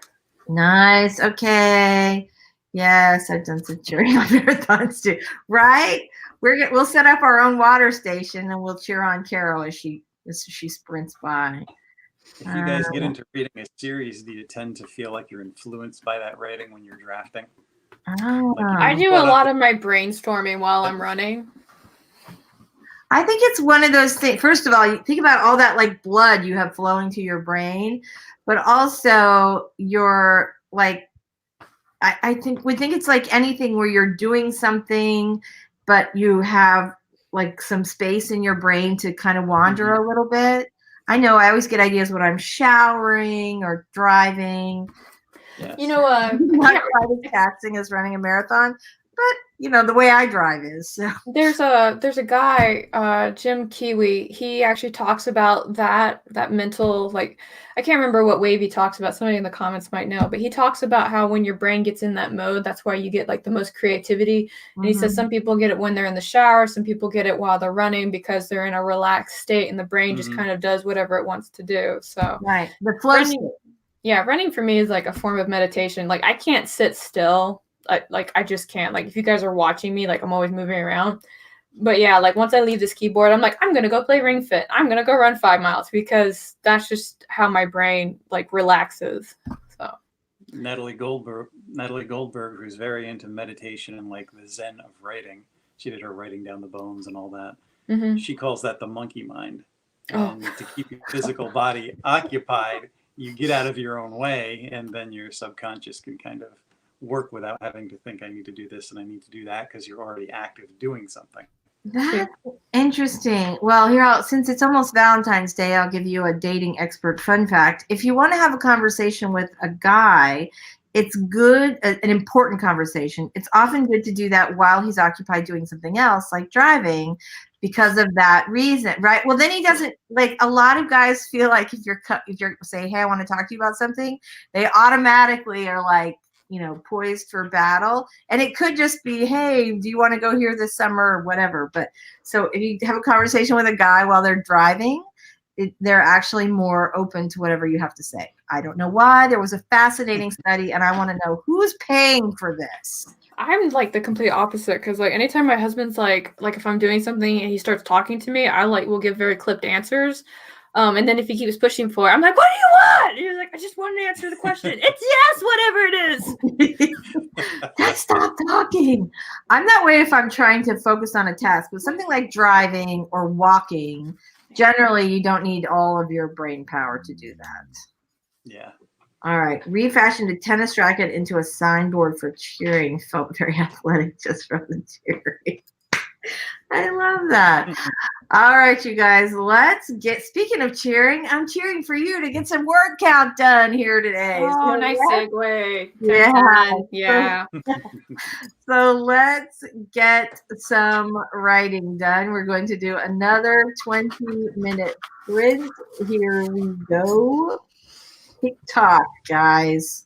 Nice. Okay. Yes, I've done some cheering on marathons too. Right? We'll set up our own water station and we'll cheer on Carol as she sprints by. If you guys get into reading a series, do you tend to feel like you're influenced by that writing when you're drafting? I do a lot of my brainstorming while I'm running. I think it's one of those things. First of all, you think about all that like blood you have flowing to your brain, but also you're like, I think it's like anything where you're doing something, but you have like some space in your brain to kind of wander a little bit. I know I always get ideas when I'm showering or driving. Yes. You know, not quite as taxing as running a marathon, but you know the way I drive is. So. There's a guy, Jim Kiwi. He actually talks about that mental, like, I can't remember what wave he talks about. Somebody in the comments might know, but he talks about how when your brain gets in that mode, that's why you get like the most creativity. And he says some people get it when they're in the shower, some people get it while they're running because they're in a relaxed state and the brain just kind of does whatever it wants to do. So right, the flow state. Yeah, running for me is like a form of meditation. Like I can't sit still. I just can't. Like if you guys are watching me, like I'm always moving around. But yeah, like once I leave this keyboard, I'm like, I'm gonna go play Ring Fit. I'm gonna go run 5 miles because that's just how my brain like relaxes. So Natalie Goldberg, who's very into meditation and like the zen of writing. She did her writing down the bones and all that. She calls that the monkey mind. And to keep your physical body occupied, you get out of your own way, and then your subconscious can kind of work without having to think I need to do this and I need to do that because you're already active doing something. That's interesting. Well, since it's almost Valentine's Day, I'll give you a dating expert fun fact. If you want to have a conversation with a guy, it's good, an important conversation. It's often good to do that while he's occupied doing something else, like driving, because of that reason, right? Well, then he doesn't, like a lot of guys feel like if you're say, hey, I want to talk to you about something, they automatically are like, you know, poised for battle. And it could just be, hey, do you want to go here this summer or whatever? But so if you have a conversation with a guy while they're driving, they're actually more open to whatever you have to say. I don't know why. There was a fascinating study and I want to know who's paying for this. I'm like the complete opposite because like anytime my husband's like if I'm doing something and he starts talking to me, I like will give very clipped answers. And then if he keeps pushing for it, I'm like, what do you want? And he's like, I just want to answer the question. It's yes, whatever it is. Just stop talking. I'm that way if I'm trying to focus on a task, but something like driving or walking, generally you don't need all of your brain power to do that. Yeah. All right. Refashioned a tennis racket into a signboard for cheering. Felt very athletic just from the cheering. I love that. All right, you guys, speaking of cheering, I'm cheering for you to get some word count done here today. Oh, so nice segue. Yeah. So let's get some writing done. We're going to do another 20-minute sprint. Here we go. TikTok, guys.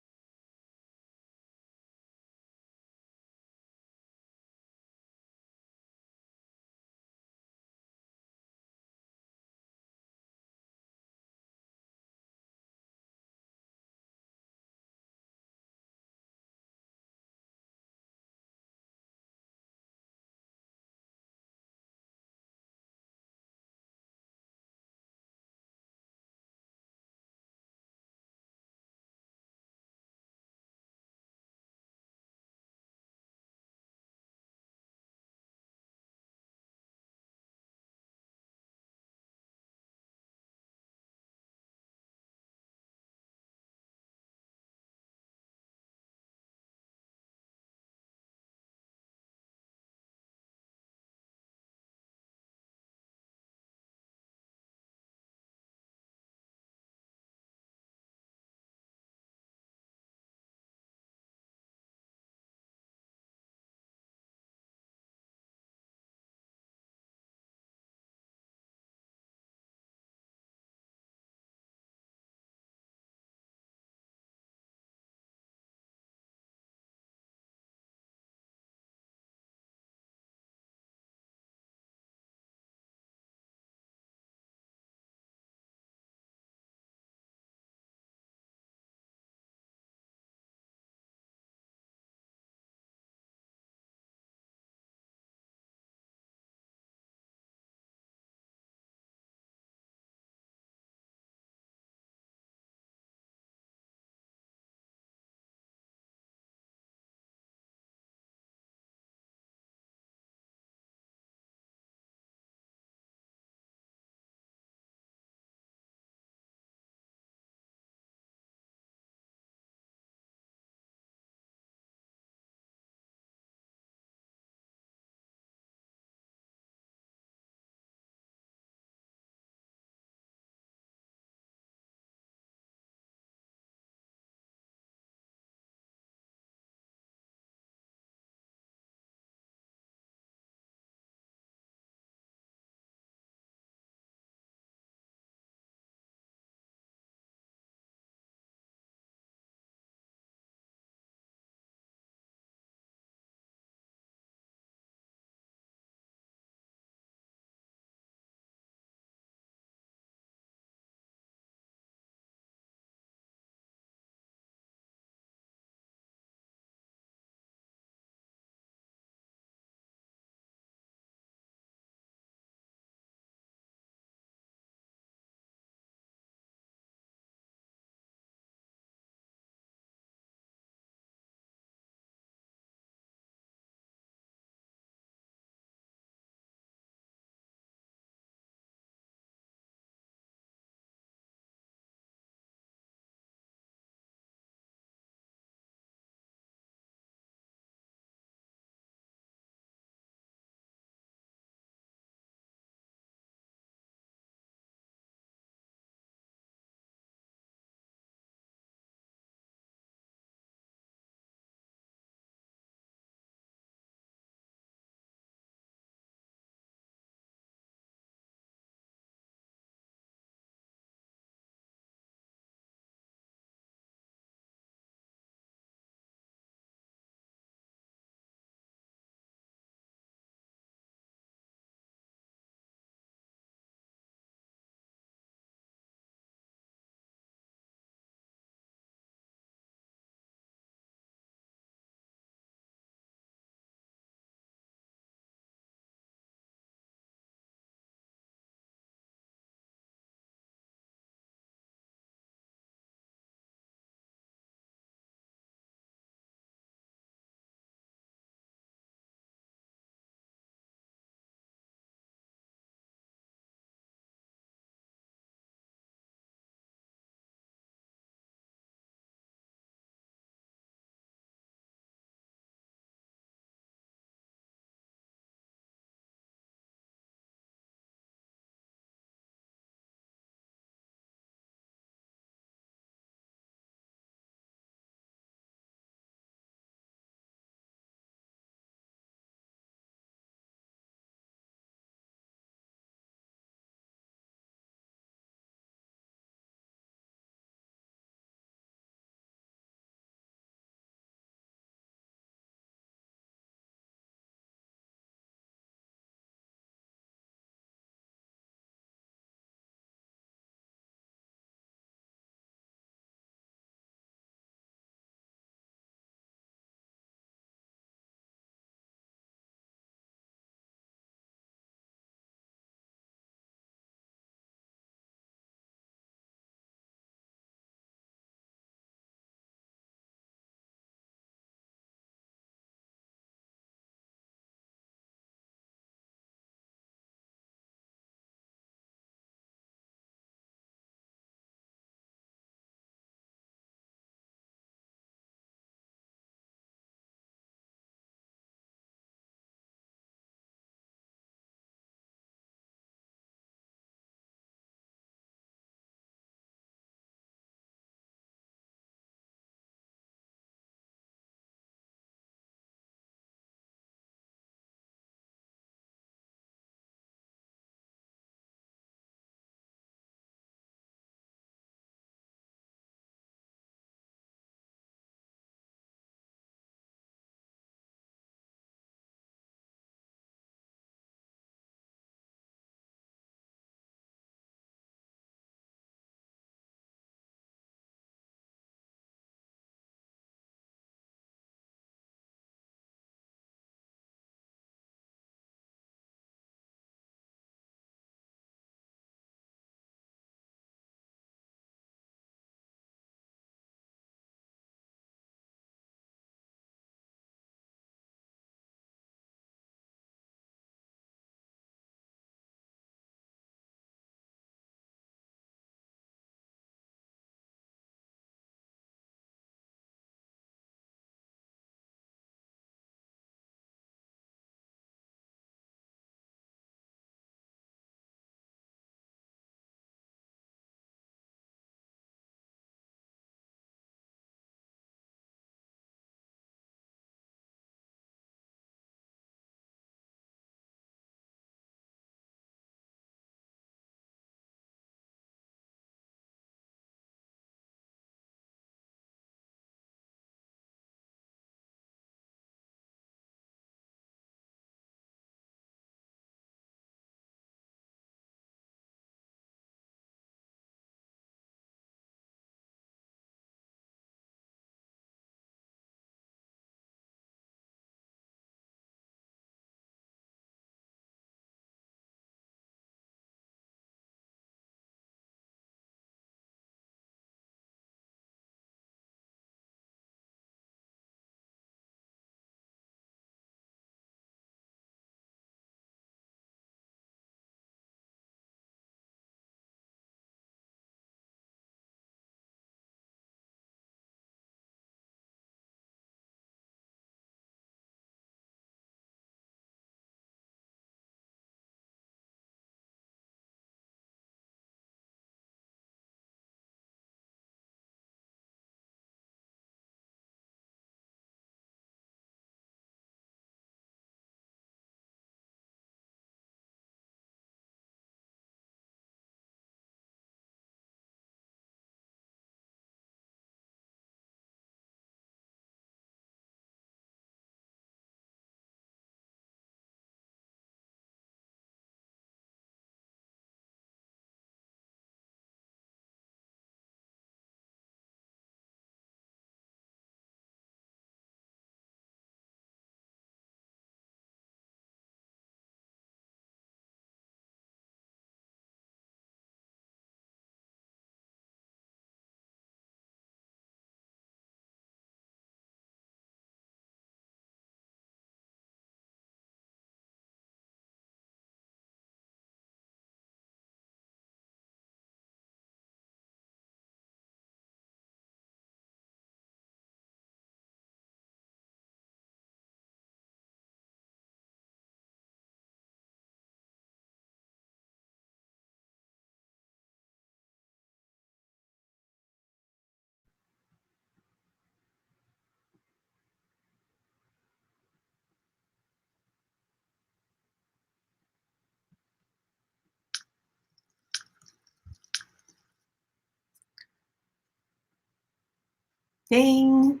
Ding.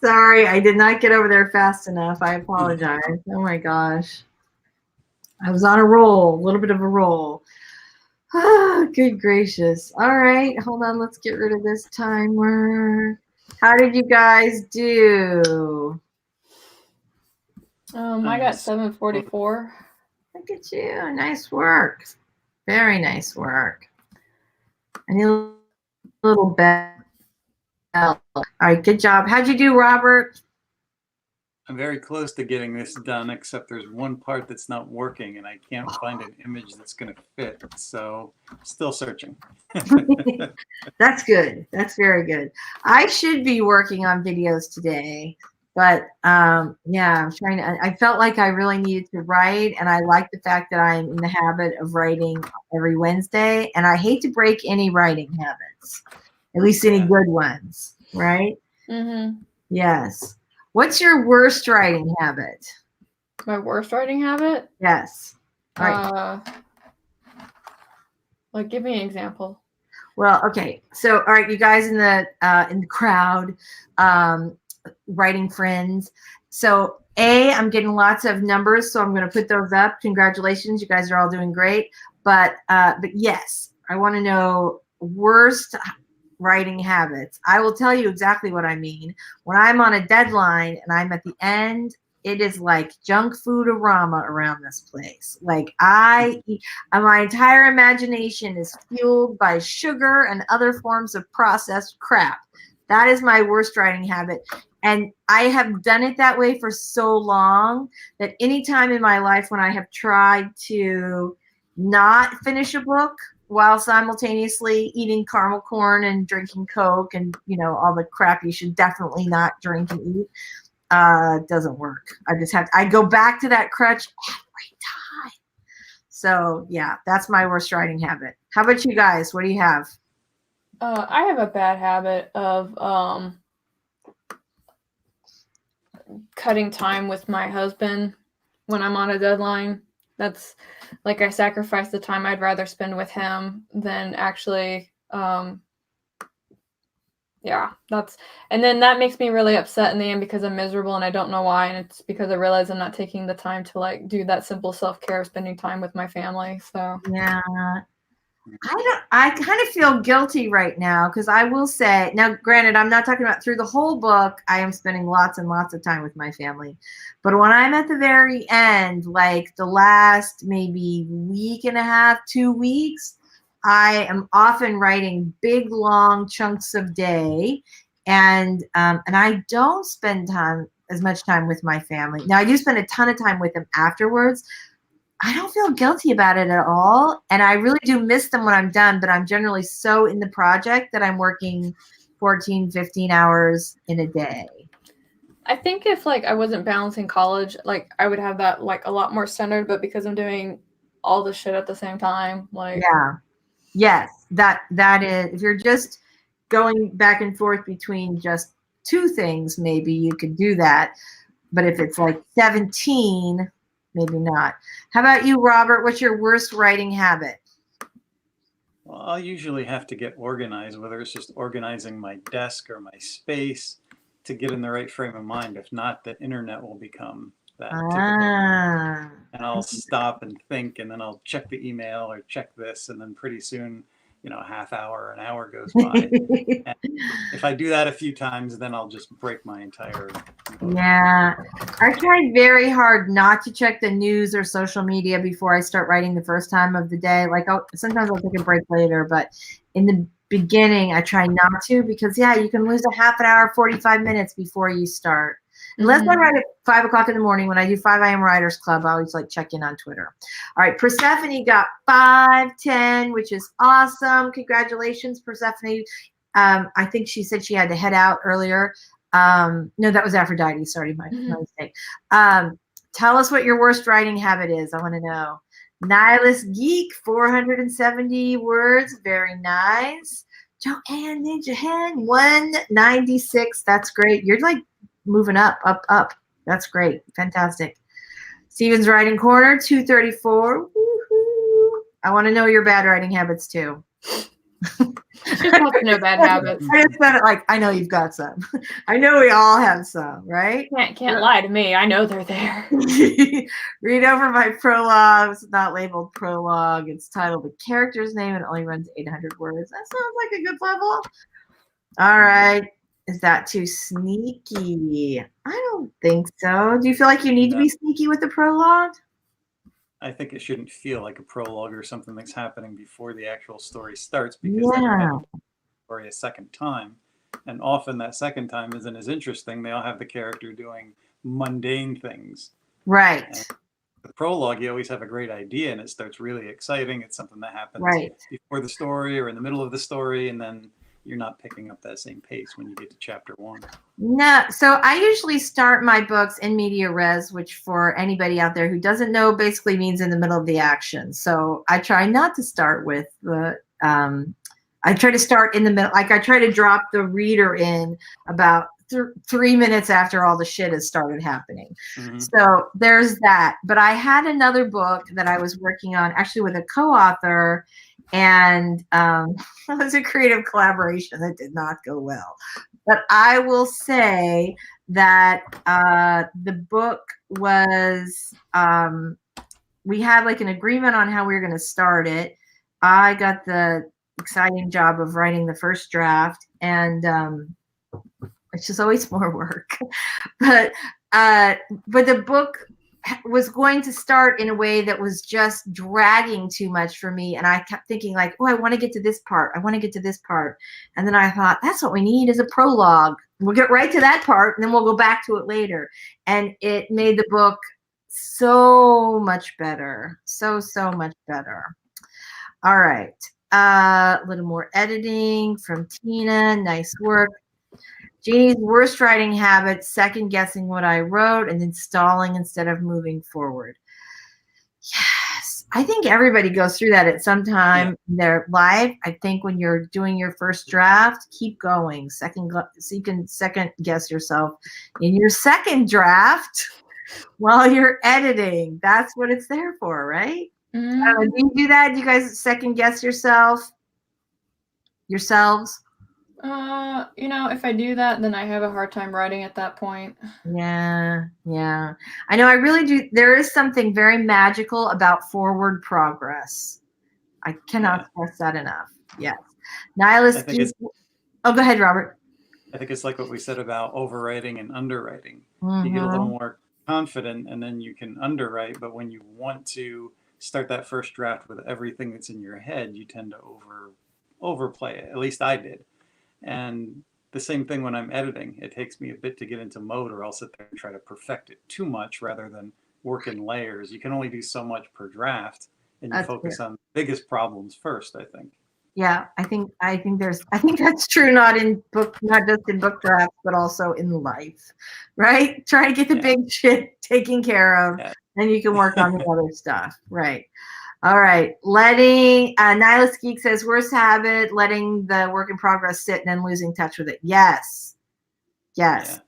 Sorry, I did not get over there fast enough. I apologize. Oh my gosh. I was on a roll, a little bit of a roll. Ah, good gracious. All right, hold on. Let's get rid of this timer. How did you guys do? I got 744. Look at you. Nice work. Very nice work. I need a little bell. All right, good job. How'd you do, Robert? I'm very close to getting this done, except there's one part that's not working, and I can't find an image that's going to fit. So still searching. That's good. That's very good. I should be working on videos today, but yeah, I'm trying to. I felt like I really needed to write, and I like the fact that I'm in the habit of writing every Wednesday, and I hate to break any writing habits, at least any good ones, right? Mm-hmm. Yes. What's your worst writing habit? My worst writing habit? Yes. All right. Like, give me an example. Well, okay. So, all right, you guys in the crowd, writing friends. So, I'm getting lots of numbers, so I'm going to put those up. Congratulations, you guys are all doing great. But yes, I want to know worst writing habits. I will tell you exactly what I mean. When I'm on a deadline and I'm at the end, it is like junk food aroma around this place. Like my entire imagination is fueled by sugar and other forms of processed crap. That is my worst writing habit. And I have done it that way for so long that any time in my life when I have tried to not finish a book while simultaneously eating caramel corn and drinking Coke and, you know, all the crap you should definitely not drink and eat, doesn't work. I go back to that crutch every time. So yeah, that's my worst writing habit. How about you guys? What do you have? I have a bad habit of cutting time with my husband when I'm on a deadline. That's like I sacrifice the time I'd rather spend with him than actually and then that makes me really upset in the end because I'm miserable and I don't know why, and it's because I realize I'm not taking the time to like do that simple self-care of spending time with my family. So yeah, I kind of feel guilty right now because I will say, now granted, I'm not talking about through the whole book, I am spending lots and lots of time with my family, but when I'm at the very end, like the last maybe week and a half, 2 weeks, I am often writing big long chunks of day, and I don't spend as much time with my family. Now I do spend a ton of time with them afterwards. I don't feel guilty about it at all. And I really do miss them when I'm done, but I'm generally so in the project that I'm working 14, 15 hours in a day. I think if like I wasn't balancing college, like I would have that like a lot more centered, but because I'm doing all the shit at the same time, like yeah. Yes, that is, if you're just going back and forth between just two things, maybe you could do that. But if it's like 17, maybe not. How about you, Robert? What's your worst writing habit? Well, I'll usually have to get organized, whether it's just organizing my desk or my space to get in the right frame of mind. If not, the internet will become that typical. And I'll stop and think, and then I'll check the email or check this, and then pretty soon, you know, a half hour, an hour goes by. And if I do that a few times, then I'll just break my entire book. Yeah, I tried very hard not to check the news or social media before I start writing the first time of the day. Like sometimes I'll take a break later, but in the beginning I try not to, because yeah, you can lose a half an hour, 45 minutes before you start. Unless I write at 5 o'clock in the morning when I do 5 a.m. Writers Club, I always like check in on Twitter. All right, Persephone got 510, which is awesome. Congratulations, Persephone. I think she said she had to head out earlier. No, that was Aphrodite. Sorry, my mistake. Tell us what your worst writing habit is. I want to know. Nihilist Geek, 470 words. Very nice. Joanne Ninja Hen, 196. That's great. You're like moving up. That's great. Fantastic. Steven's Writing Corner, 234. Woo-hoo. I want to know your bad writing habits too. She just wants no bad habits. I just said it like, I know you've got some. I know we all have some, right? Can't lie to me. I know they're there. Read over my prologue. It's not labeled prologue. It's titled The Character's Name and only runs 800 words. That sounds like a good level. All right. Is that too sneaky? I don't think so. Do you feel like you need to be sneaky with the prologue? I think it shouldn't feel like a prologue or something that's happening before the actual story starts, because then you're having the story a second time. And often that second time isn't as interesting. They'll have the character doing mundane things. Right. And the prologue, you always have a great idea and it starts really exciting. It's something that happens before the story or in the middle of the story, and then you're not picking up that same pace when you get to chapter 1. No, so I usually start my books in media res, which for anybody out there who doesn't know basically means in the middle of the action. So I try not to start with the, I try to start in the middle, like I try to drop the reader in about 3 minutes after all the shit has started happening. So there's that. But I had another book that I was working on actually with a co-author, and it was a creative collaboration that did not go well. But I will say that the book was, we had like an agreement on how we were going to start it. I got the exciting job of writing the first draft, and it's just always more work. But the book was going to start in a way that was just dragging too much for me. And I kept thinking like, oh, I want to get to this part. I want to get to this part. And then I thought, that's what we need is a prologue. We'll get right to that part and then we'll go back to it later. And it made the book so much better. So much better. All right. A little more editing from Tina. Nice work. Jeannie's worst writing habit, second guessing what I wrote and then stalling instead of moving forward. Yes, I think everybody goes through that at some time in their life. I think when you're doing your first draft, keep going. So you can second guess yourself in your second draft while you're editing. That's what it's there for, right? Do you do that? Do you guys second guess yourselves? You know, if I do that, then I have a hard time writing at that point. Yeah. I know I really do. There is something very magical about forward progress. I cannot stress that enough. Yes. Nihilist. Oh, go ahead, Robert. I think it's like what we said about overwriting and underwriting. You get a little more confident and then you can underwrite, but when you want to start that first draft with everything that's in your head, you tend to overplay it. At least I did. And the same thing when I'm editing. It takes me a bit to get into mode, or I'll sit there and try to perfect it too much rather than work in layers. You can only do so much per draft, and you focus on the biggest problems first, I think. Yeah, I think that's true, not just in book drafts, but also in life, right? Try to get the big shit taken care of, and you can work on the other stuff, right? All right, Nihilist Geek says, worst habit, letting the work in progress sit and then losing touch with it. Yes. Yeah.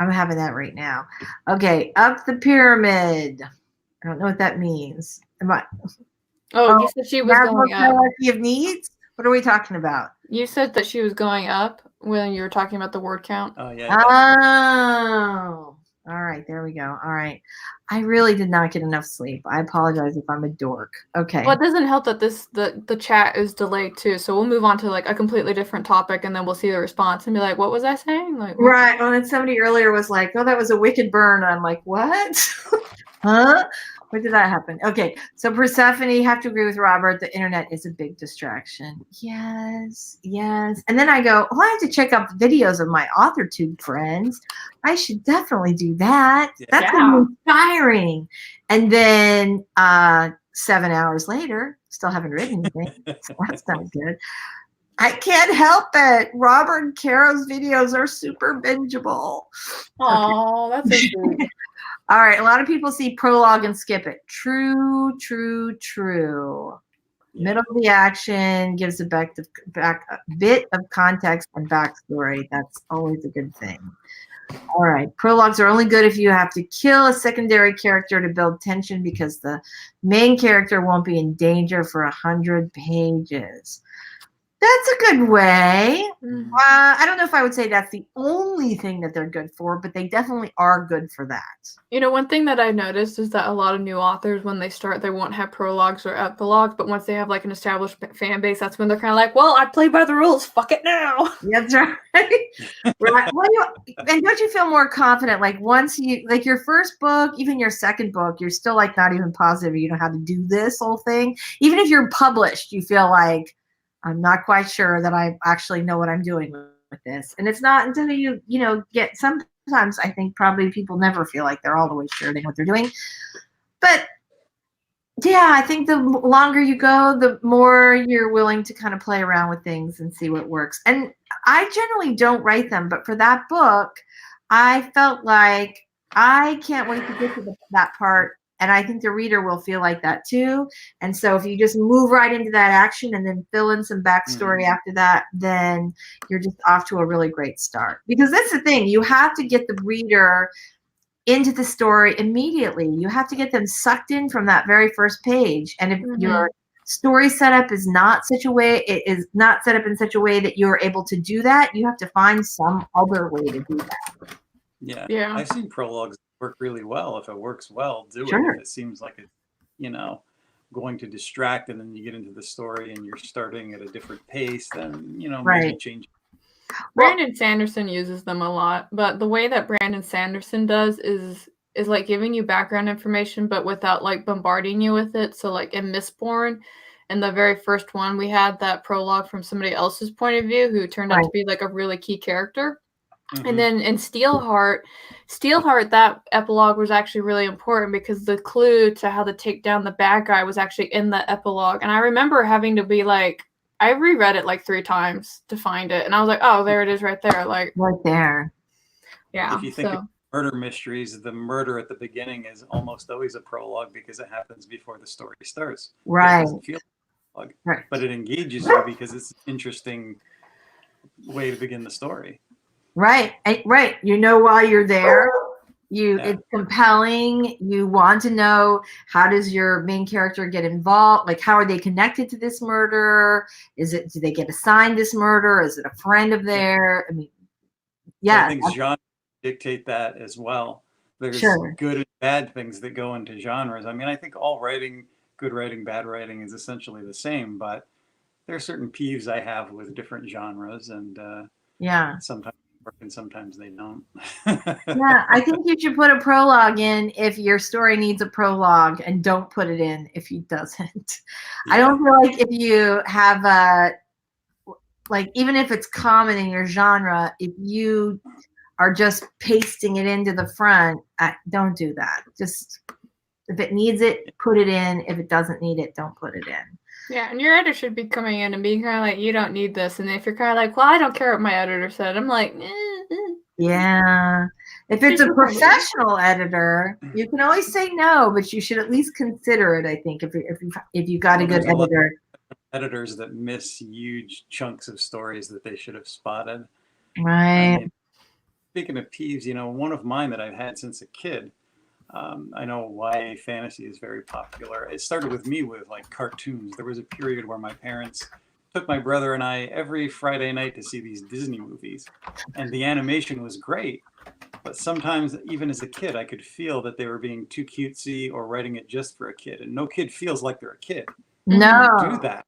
I'm having that right now. Okay, up the pyramid. I don't know what that means. You said she was going up. Hierarchy of needs? What are we talking about? You said that she was going up when you were talking about the word count. Oh, yeah. Oh. All right, there we go. All right. I really did not get enough sleep. I apologize if I'm a dork. Okay. Well, it doesn't help that the chat is delayed too. So we'll move on to like a completely different topic and then we'll see the response and be like, what was I saying? Like, what? Right. Well, then somebody earlier was like, oh, that was a wicked burn. I'm like, what? Huh? When did that happen? Okay. So Persephone, you have to agree with Robert. The internet is a big distraction. Yes. And then I go, oh, I have to check out videos of my AUTHORTUBE friends. I should definitely do that. That's inspiring. And then 7 hours later, still haven't written anything. So that's not good. I can't help it. Robert and Carrow's videos are super bingeable. Oh, that's so sweet. All right. A lot of people see prologue and skip it. True. Middle of the action gives a bit of context and backstory. That's always a good thing. All right. Prologues are only good if you have to kill a secondary character to build tension because the main character won't be in danger for 100 pages. That's a good way. Mhm. I don't know if I would say that's the only thing that they're good for, but they definitely are good for that. You know, one thing that I noticed is that a lot of new authors, when they start, they won't have prologues or epilogues, but once they have like an established fan base, that's when they're kind of like, well, I play by the rules, fuck it now. That's right. Right. And don't you feel more confident? Like once you, like your first book, even your second book, you're still like not even positive you know how to do this whole thing. Even if you're published, you feel like, I'm not quite sure that I actually know what I'm doing with this. And it's not until you get, sometimes I think probably people never feel like they're all the way sure they know what they're doing. But yeah, I think the longer you go, the more you're willing to kind of play around with things and see what works. And I generally don't write them, but for that book, I felt like I can't wait to get to that part. And I think the reader will feel like that too. And so if you just move right into that action and then fill in some backstory after that, then you're just off to a really great start. Because that's the thing. You have to get the reader into the story immediately. You have to get them sucked in from that very first page. And if your story setup is not such a way, it is not set up in such a way that you're able to do that, you have to find some other way to do that. Yeah. I've seen prologues work really well. If it works well, do it. If it seems like it's, going to distract and then you get into the story and you're starting at a different pace, then, maybe change. Brandon Sanderson uses them a lot, but the way that Brandon Sanderson does is like giving you background information, but without like bombarding you with it. So like in Mistborn, in the very first one, we had that prologue from somebody else's point of view who turned out to be like a really key character. And then in Steelheart, that epilogue was actually really important because the clue to how to take down the bad guy was actually in the epilogue. And I remember having to be like, I reread it like 3 times to find it. And I was like, oh, there it is right there. Like right there. Yeah. If you think of murder mysteries, the murder at the beginning is almost always a prologue because it happens before the story starts. Right. It doesn't feel like a prologue, but it engages you because it's an interesting way to begin the story. Right. Right. Why you're there. It's compelling. You want to know, how does your main character get involved? Like, how are they connected to this murder? Do they get assigned this murder? Is it a friend of theirs? I mean, I think genre dictate that as well. There's good and bad things that go into genres. I mean, I think all writing, good writing, bad writing is essentially the same, but there are certain peeves I have with different genres, and sometimes work and sometimes they don't. I think you should put a prologue in if your story needs a prologue, and don't put it in if it doesn't. I don't feel like if you have even if it's common in your genre, if you are just pasting it into the front, don't do that. Just if it needs it, put it in. If it doesn't need it, don't put it in. Yeah, and your editor should be coming in and being kind of like, you don't need this. And if you're kind of like, well, I don't care what my editor said, I'm like, Yeah. If it's a professional editor, you can always say no, but you should at least consider it, I think, if you got a good editor. Editors that miss huge chunks of stories that they should have spotted. Right. I mean, speaking of peeves, one of mine that I've had since a kid, I know YA fantasy is very popular. It started with me with like cartoons. There was a period where my parents took my brother and I every Friday night to see these Disney movies, and the animation was great. But sometimes, even as a kid, I could feel that they were being too cutesy or writing it just for a kid. And no kid feels like they're a kid. No. Do that.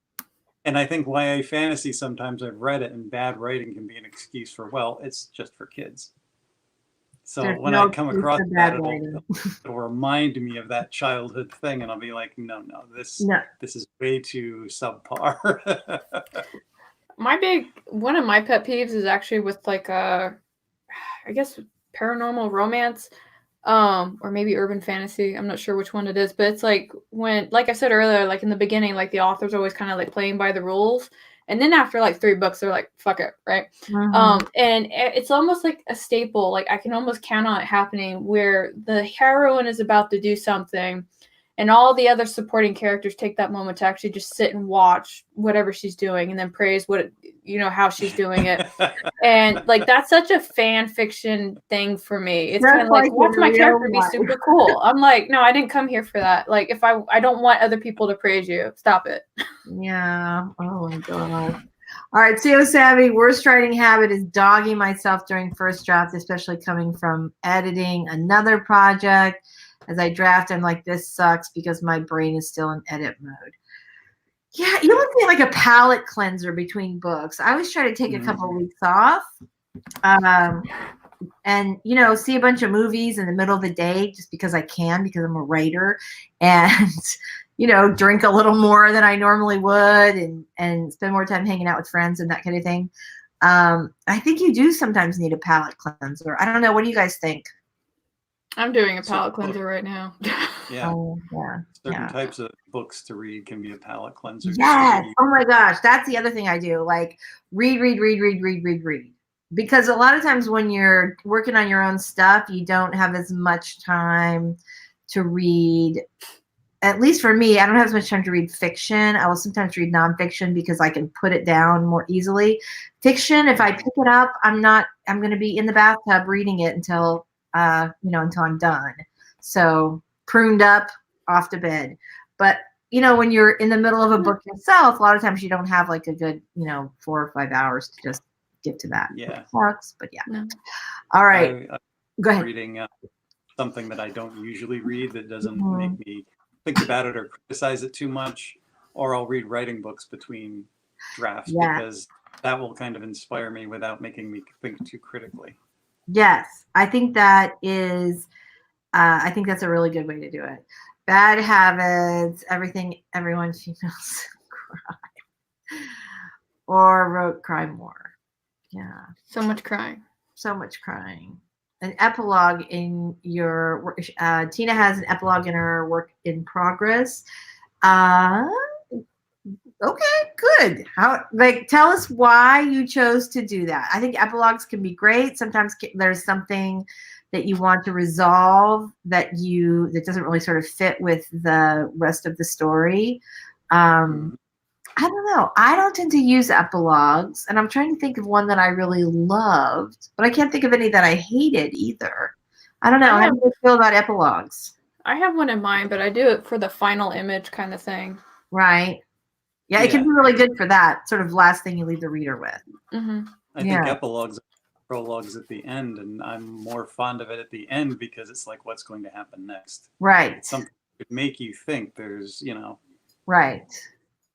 And I think YA fantasy, sometimes I've read it, and bad writing can be an excuse for, well, it's just for kids. So when I come across that, it'll remind me of that childhood thing, and I'll be like, no, this is way too subpar. One of my pet peeves is actually with like I guess paranormal romance, or maybe urban fantasy. I'm not sure which one it is, but it's like when, like I said earlier, like in the beginning, like the author's always kind of like playing by the rules. And then after like 3 books, they're like, fuck it, right? And it's almost like a staple. Like I can almost count on it happening where the heroine is about to do something and all the other supporting characters take that moment to actually just sit and watch whatever she's doing and then praise how she's doing it. And like, that's such a fan fiction thing for me. It's kind of like, watch my character be super cool. I'm like, no, I didn't come here for that. Like, if I don't want other people to praise you, stop it. Yeah. Oh my God. All right, CO Savvy, worst writing habit is dogging myself during first draft, especially coming from editing another project. As I draft, I'm like, this sucks because my brain is still in edit mode. Yeah, you want to be like a palate cleanser between books. I always try to take a couple of weeks off and, you know, see a bunch of movies in the middle of the day just because I can, because I'm a writer, and, you know, drink a little more than I normally would and spend more time hanging out with friends and that kind of thing. I think you do sometimes need a palate cleanser. I don't know. What do you guys think? I'm doing a palate cleanser right now. Yeah. Yeah. Certain types of books to read can be a palate cleanser. Yes. Oh my gosh. That's the other thing I do. Like read. Because a lot of times when you're working on your own stuff, you don't have as much time to read. At least for me, I don't have as much time to read fiction. I will sometimes read nonfiction because I can put it down more easily. Fiction, if I pick it up, I'm going to be in the bathtub reading it until until I'm done. So pruned up, off to bed. But, you know, when you're in the middle of a book yourself, a lot of times you don't have like a good, 4 or 5 hours to just get to that. Yeah. It sucks, but yeah. No. All right. Go ahead. Reading something that I don't usually read that doesn't make me think about it or criticize it too much, or I'll read writing books between drafts because that will kind of inspire me without making me think too critically. Yes, I think that is. I think that's a really good way to do it. Bad habits, everyone females cry or wrote cry more. Yeah. So much crying. So much crying. An epilogue in your work. Tina has an epilogue in her work in progress. Okay, good. Tell us why you chose to do that. I think epilogues can be great. Sometimes there's something that you want to resolve that doesn't really sort of fit with the rest of the story. I don't know. I don't tend to use epilogues, and I'm trying to think of one that I really loved, but I can't think of any that I hated either. I don't know. How do you feel about epilogues? I have one in mind, but I do it for the final image kind of thing. Right. Yeah, it can be really good for that sort of last thing you leave the reader with. Mm-hmm. I think epilogues are prologues at the end, and I'm more fond of it at the end because it's like, what's going to happen next? Right. It's something that could make you think there's, Right.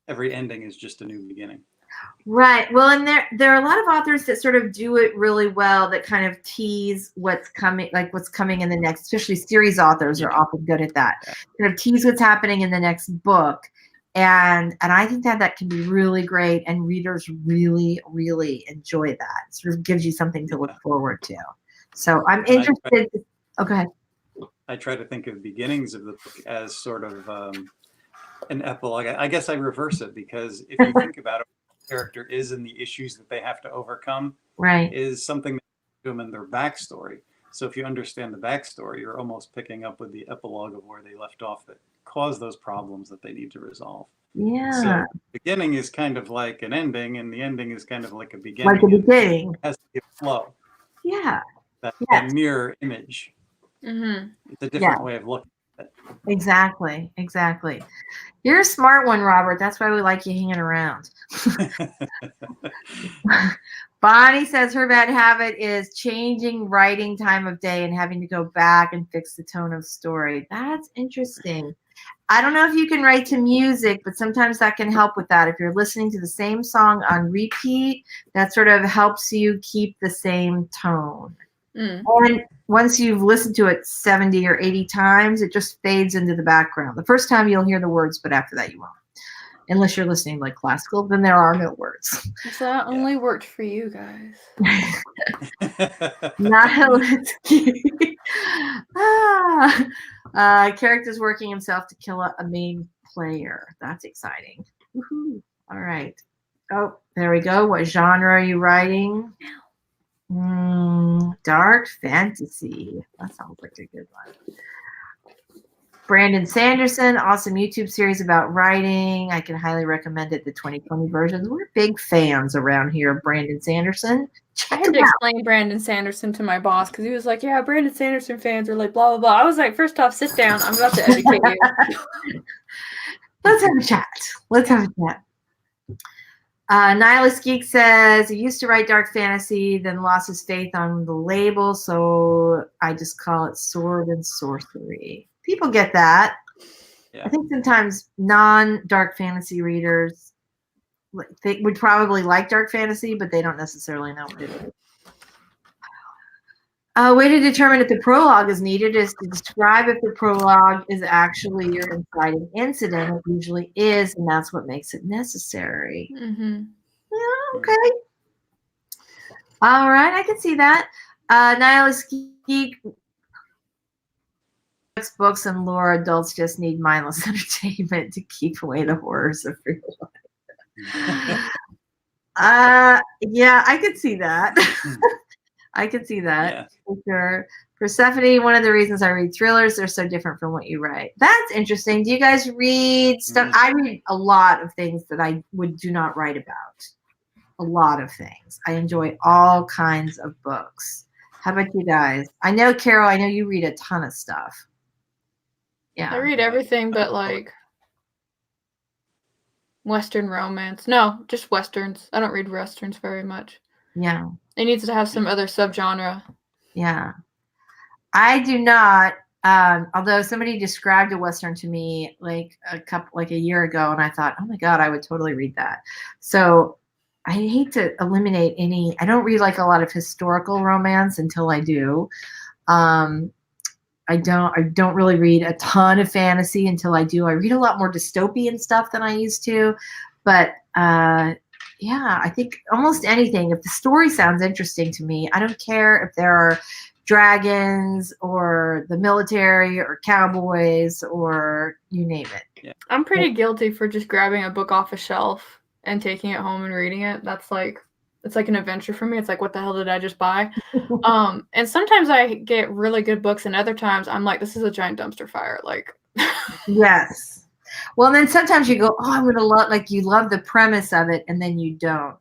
Every ending is just a new beginning. Right. Well, and there are a lot of authors that sort of do it really well, that kind of tease what's coming, like what's coming in the next, especially series authors are often good at that. Kind of tease what's happening in the next book. And I think that can be really great, and readers really, really enjoy that. It sort of gives you something to look forward to. So I'm interested. Go ahead. I try to think of beginnings of the book as sort of an epilogue. I guess I reverse it, because if you think about it, what the character is and the issues that they have to overcome is something that to them in their backstory. So if you understand the backstory, you're almost picking up with the epilogue of where they left off that caused those problems that they need to resolve. Yeah. So the beginning is kind of like an ending, and the ending is kind of like a beginning. Like a beginning. It has to be a flow. Yeah. That mirror image. Mm-hmm. It's a different way of looking at it. Exactly. You're a smart one, Robert. That's why we like you hanging around. Bonnie says her bad habit is changing writing time of day and having to go back and fix the tone of story. That's interesting. I don't know if you can write to music, but sometimes that can help with that. If you're listening to the same song on repeat, that sort of helps you keep the same tone. And once you've listened to it 70 or 80 times, it just fades into the background. The first time you'll hear the words, but after that you won't. Unless you're listening like classical, then there are no words. So that only worked for you guys. Character's working himself to kill a main player. That's exciting. Woohoo. All right. Oh, there we go. What genre are you writing? Dark fantasy. That sounds like a good one. Brandon Sanderson, awesome YouTube series about writing. I can highly recommend it, the 2020 versions. We're big fans around here of Brandon Sanderson. I had to explain Brandon Sanderson to my boss because he was like, yeah, Brandon Sanderson fans are like blah, blah, blah. I was like, first off, sit down. I'm about to educate you. Let's have a chat. Nihilist Geek says, he used to write dark fantasy, then lost his faith on the label, so I just call it sword and sorcery. People get that. Yeah. I think sometimes non-dark fantasy readers, they would probably like dark fantasy, but they don't necessarily know what it is. A way to determine if the prologue is needed is to describe if the prologue is actually your inciting incident. It usually is, and that's what makes it necessary. Mm-hmm. Yeah, okay. All right, I can see that. Nihilist Geek books and lore. Adults just need mindless entertainment to keep away the horrors of real life. Yeah, I could see that. I could see that for sure. Persephone, one of the reasons I read thrillers, they're so different from what you write. That's interesting. Do you guys read stuff? I read a lot of things that I do not write about. A lot of things. I enjoy all kinds of books. How about you guys? I know, Carol, I know you read a ton of stuff. Yeah. I read everything but like Western romance. No, just Westerns. I don't read Westerns very much. Yeah. It needs to have some other subgenre. Yeah. I do not, although somebody described a Western to me like a year ago, and I thought, oh my God, I would totally read that. So I hate to eliminate any, I don't read like a lot of historical romance until I do. I don't really read a ton of fantasy until I do. I read a lot more dystopian stuff than I used to, but yeah, I think almost anything. If the story sounds interesting to me, I don't care if there are dragons or the military or cowboys or you name it. Yeah. I'm pretty guilty for just grabbing a book off a shelf and taking it home and reading it. That's like, it's like an adventure for me. It's like, what the hell did I just buy? And sometimes I get really good books, and other times I'm like, this is a giant dumpster fire. Like, yes. Well, and then sometimes you go, oh, I'm going to love, like you love the premise of it, and then you don't.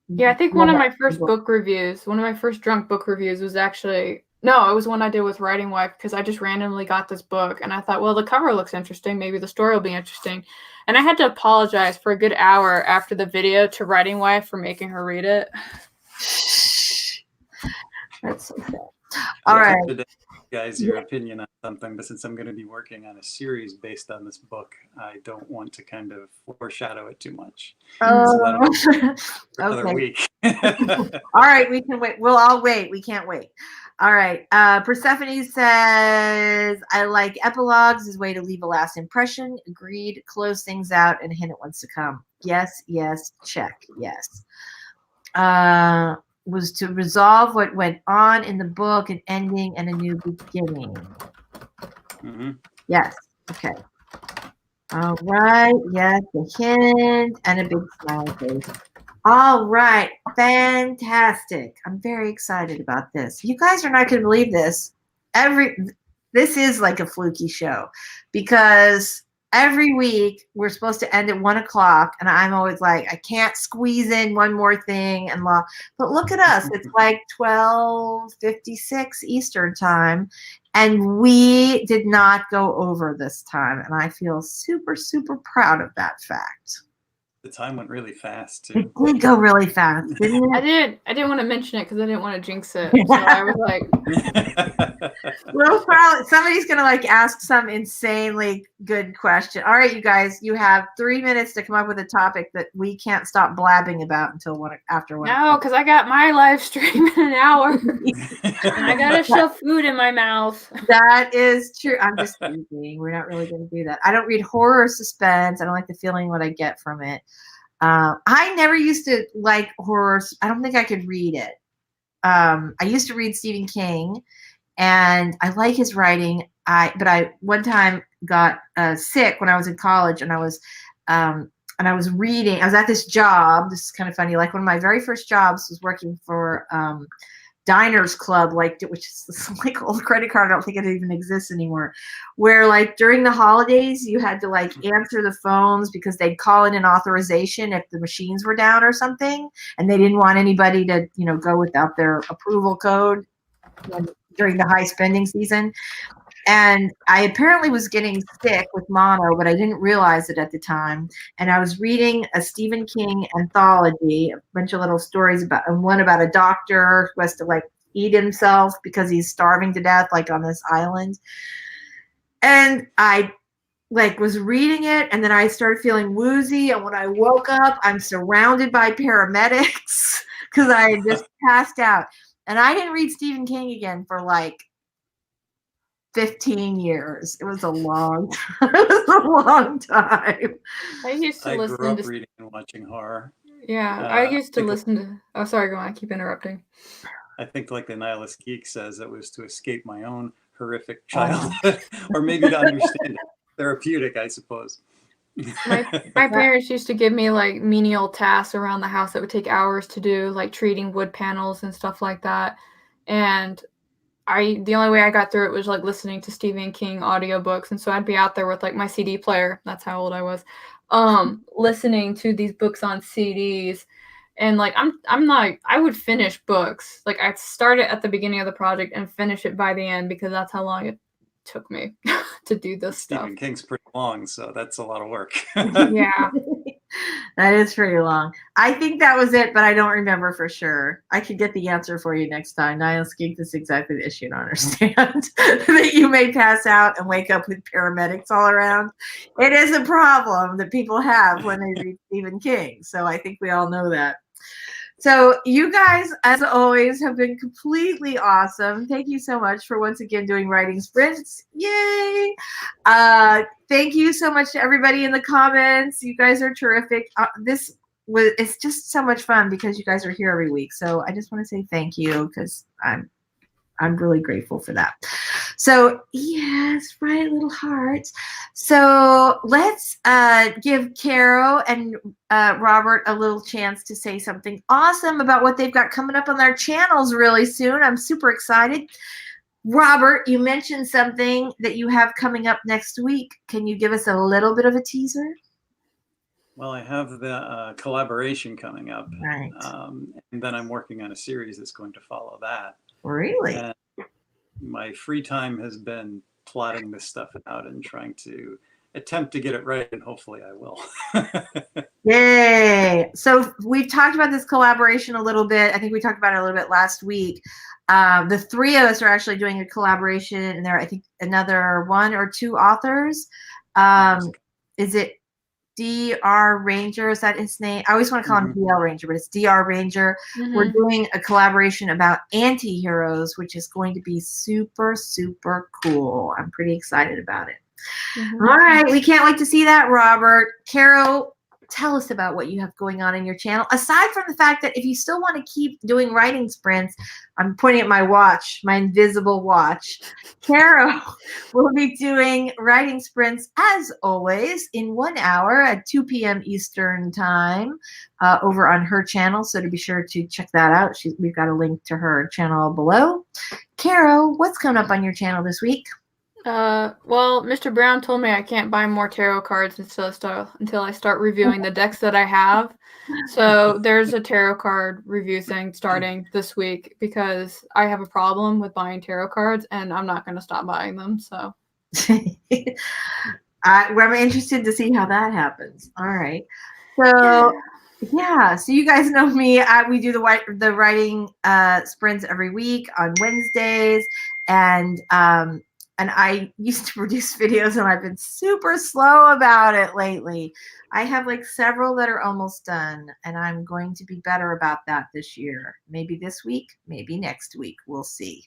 Yeah, I think one of my first book reviews, one of my first drunk book reviews was actually, no, it was one I did with Writing Wife, because I just randomly got this book, and I thought, well, the cover looks interesting. Maybe the story will be interesting. And I had to apologize for a good hour after the video to Writing Wife for making her read it. That's so sad. All right. Today, guys, your opinion on something, but since I'm going to be working on a series based on this book, I don't want to kind of foreshadow it too much. Okay. Another week. All right, we can wait. We'll all wait. We can't wait. All right. Persephone says, I like epilogues as a way to leave a last impression. Agreed. Close things out and hint at what's to come. Yes, yes, check. Yes. Was to resolve what went on in the book, an ending and a new beginning. Mm-hmm. Yes. Okay. All right. Yes, a hint and a big smile face. All right. Fantastic. I'm very excited about this. You guys are not going to believe this. This is like a fluky show because every week we're supposed to end at 1 o'clock, and I'm always like, I can't squeeze in one more thing and but look at us. It's like 12:56 Eastern time, and we did not go over this time, and I feel super, super proud of that fact. The time went really fast too. It did go really fast, didn't it? I didn't want to mention it because I didn't want to jinx it. So I was like, well, probably somebody's gonna like ask some insanely good question. All right, you guys, you have 3 minutes to come up with a topic that we can't stop blabbing about until after 1. No, because I got my live stream in an hour. And I gotta shove food in my mouth. That is true. I'm just teasing. We're not really going to do that. I don't read horror or suspense. I don't like the feeling what I get from it. I never used to like horror. I don't think I could read it. I used to read Stephen King, and I like his writing. But I one time got sick when I was in college, and I was reading. I was at this job. This is kind of funny. Like one of my very first jobs was working for Diners Club, which is this like old credit card. I don't think it even exists anymore. Where like during the holidays, you had to like answer the phones because they'd call in an authorization if the machines were down or something, and they didn't want anybody to go without their approval code during the high spending season. And I apparently was getting sick with mono, but I didn't realize it at the time. And I was reading a Stephen King anthology, a bunch of little stories about, and one about a doctor who has to like eat himself because he's starving to death, like on this island. And I like was reading it, and then I started feeling woozy. And when I woke up, I'm surrounded by paramedics because I had just passed out. And I didn't read Stephen King again for like 15 years. It was a long time. It was a long time. I used to listen grew up to reading and watching horror. Yeah, I used to listen to. Oh, sorry, go on. I keep interrupting. I think, like the Nihilist Geek says, it was to escape my own horrific childhood, or maybe to understand it. Therapeutic, I suppose. My parents used to give me like menial tasks around the house that would take hours to do, like treating wood panels and stuff like that. And the only way I got through it was like listening to Stephen King audiobooks. And so I'd be out there with like my CD player. That's how old I was. Listening to these books on CDs. And like I would finish books. Like I'd start it at the beginning of the project and finish it by the end because that's how long it took me to do this stuff. Stephen King's pretty long, so that's a lot of work. Yeah. That is pretty long. I think that was it, but I don't remember for sure. I could get the answer for you next time. Nihilist Geek, this is exactly the issue. You don't understand that you may pass out and wake up with paramedics all around. It is a problem that people have when they read Stephen King. So I think we all know that. So you guys, as always, have been completely awesome. Thank you so much for once again doing writing sprints. Yay! Thank you so much to everybody in the comments. You guys are terrific. It's just so much fun because you guys are here every week. So I just want to say thank you because I'm really grateful for that. So yes, write little hearts. So let's give Carrow and Robert a little chance to say something awesome about what they've got coming up on their channels really soon. I'm super excited. Robert, you mentioned something that you have coming up next week. Can you give us a little bit of a teaser? Well, I have the collaboration coming up. Right. And then I'm working on a series that's going to follow that. Really? And my free time has been plotting this stuff out and trying to attempt to get it right, and hopefully I will. Yay! So we've talked about this collaboration a little bit. I think we talked about it a little bit last week. The three of us are actually doing a collaboration, and there are, I think, another 1 or 2 authors. Is it DR Ranger? Is that his name? I always want to call him DL Ranger, but it's DR Ranger. We're doing a collaboration about anti-heroes, which is going to be super, super cool. I'm pretty excited about it. All right. We can't wait to see that, Robert. Carrow, tell us about what you have going on in your channel. Aside from the fact that if you still want to keep doing writing sprints, I'm pointing at my watch, my invisible watch. Carrow will be doing writing sprints, as always, in 1 hour at 2 p.m. Eastern time over on her channel. So to be sure to check that out, we've got a link to her channel below. Carrow, what's coming up on your channel this week? Well, Mr. Brown told me I can't buy more tarot cards until I start reviewing the decks that I have. So there's a tarot card review thing starting this week because I have a problem with buying tarot cards and I'm not going to stop buying them. So I'm interested to see how that happens. All right. So yeah, so you guys know me. We do the writing sprints every week on Wednesdays, and I used to produce videos, and I've been super slow about it lately. I have like several that are almost done, and I'm going to be better about that this year. Maybe this week, maybe next week. We'll see.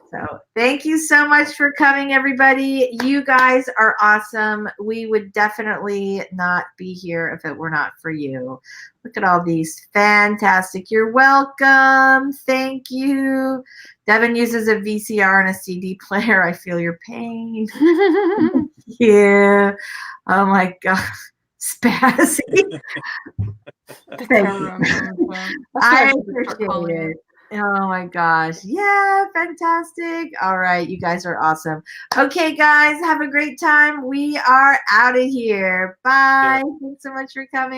So thank you so much for coming, everybody. You guys are awesome. We would definitely not be here if it were not for you. Look at all these. Fantastic. You're welcome. Thank you. Devin uses a VCR and a CD player. I feel your pain. Yeah. Oh my God. Spazzy. Thank you. I appreciate it. Oh my gosh. Yeah, fantastic. All right. You guys are awesome. Okay, guys, have a great time. We are out of here. Bye. Thanks so much for coming.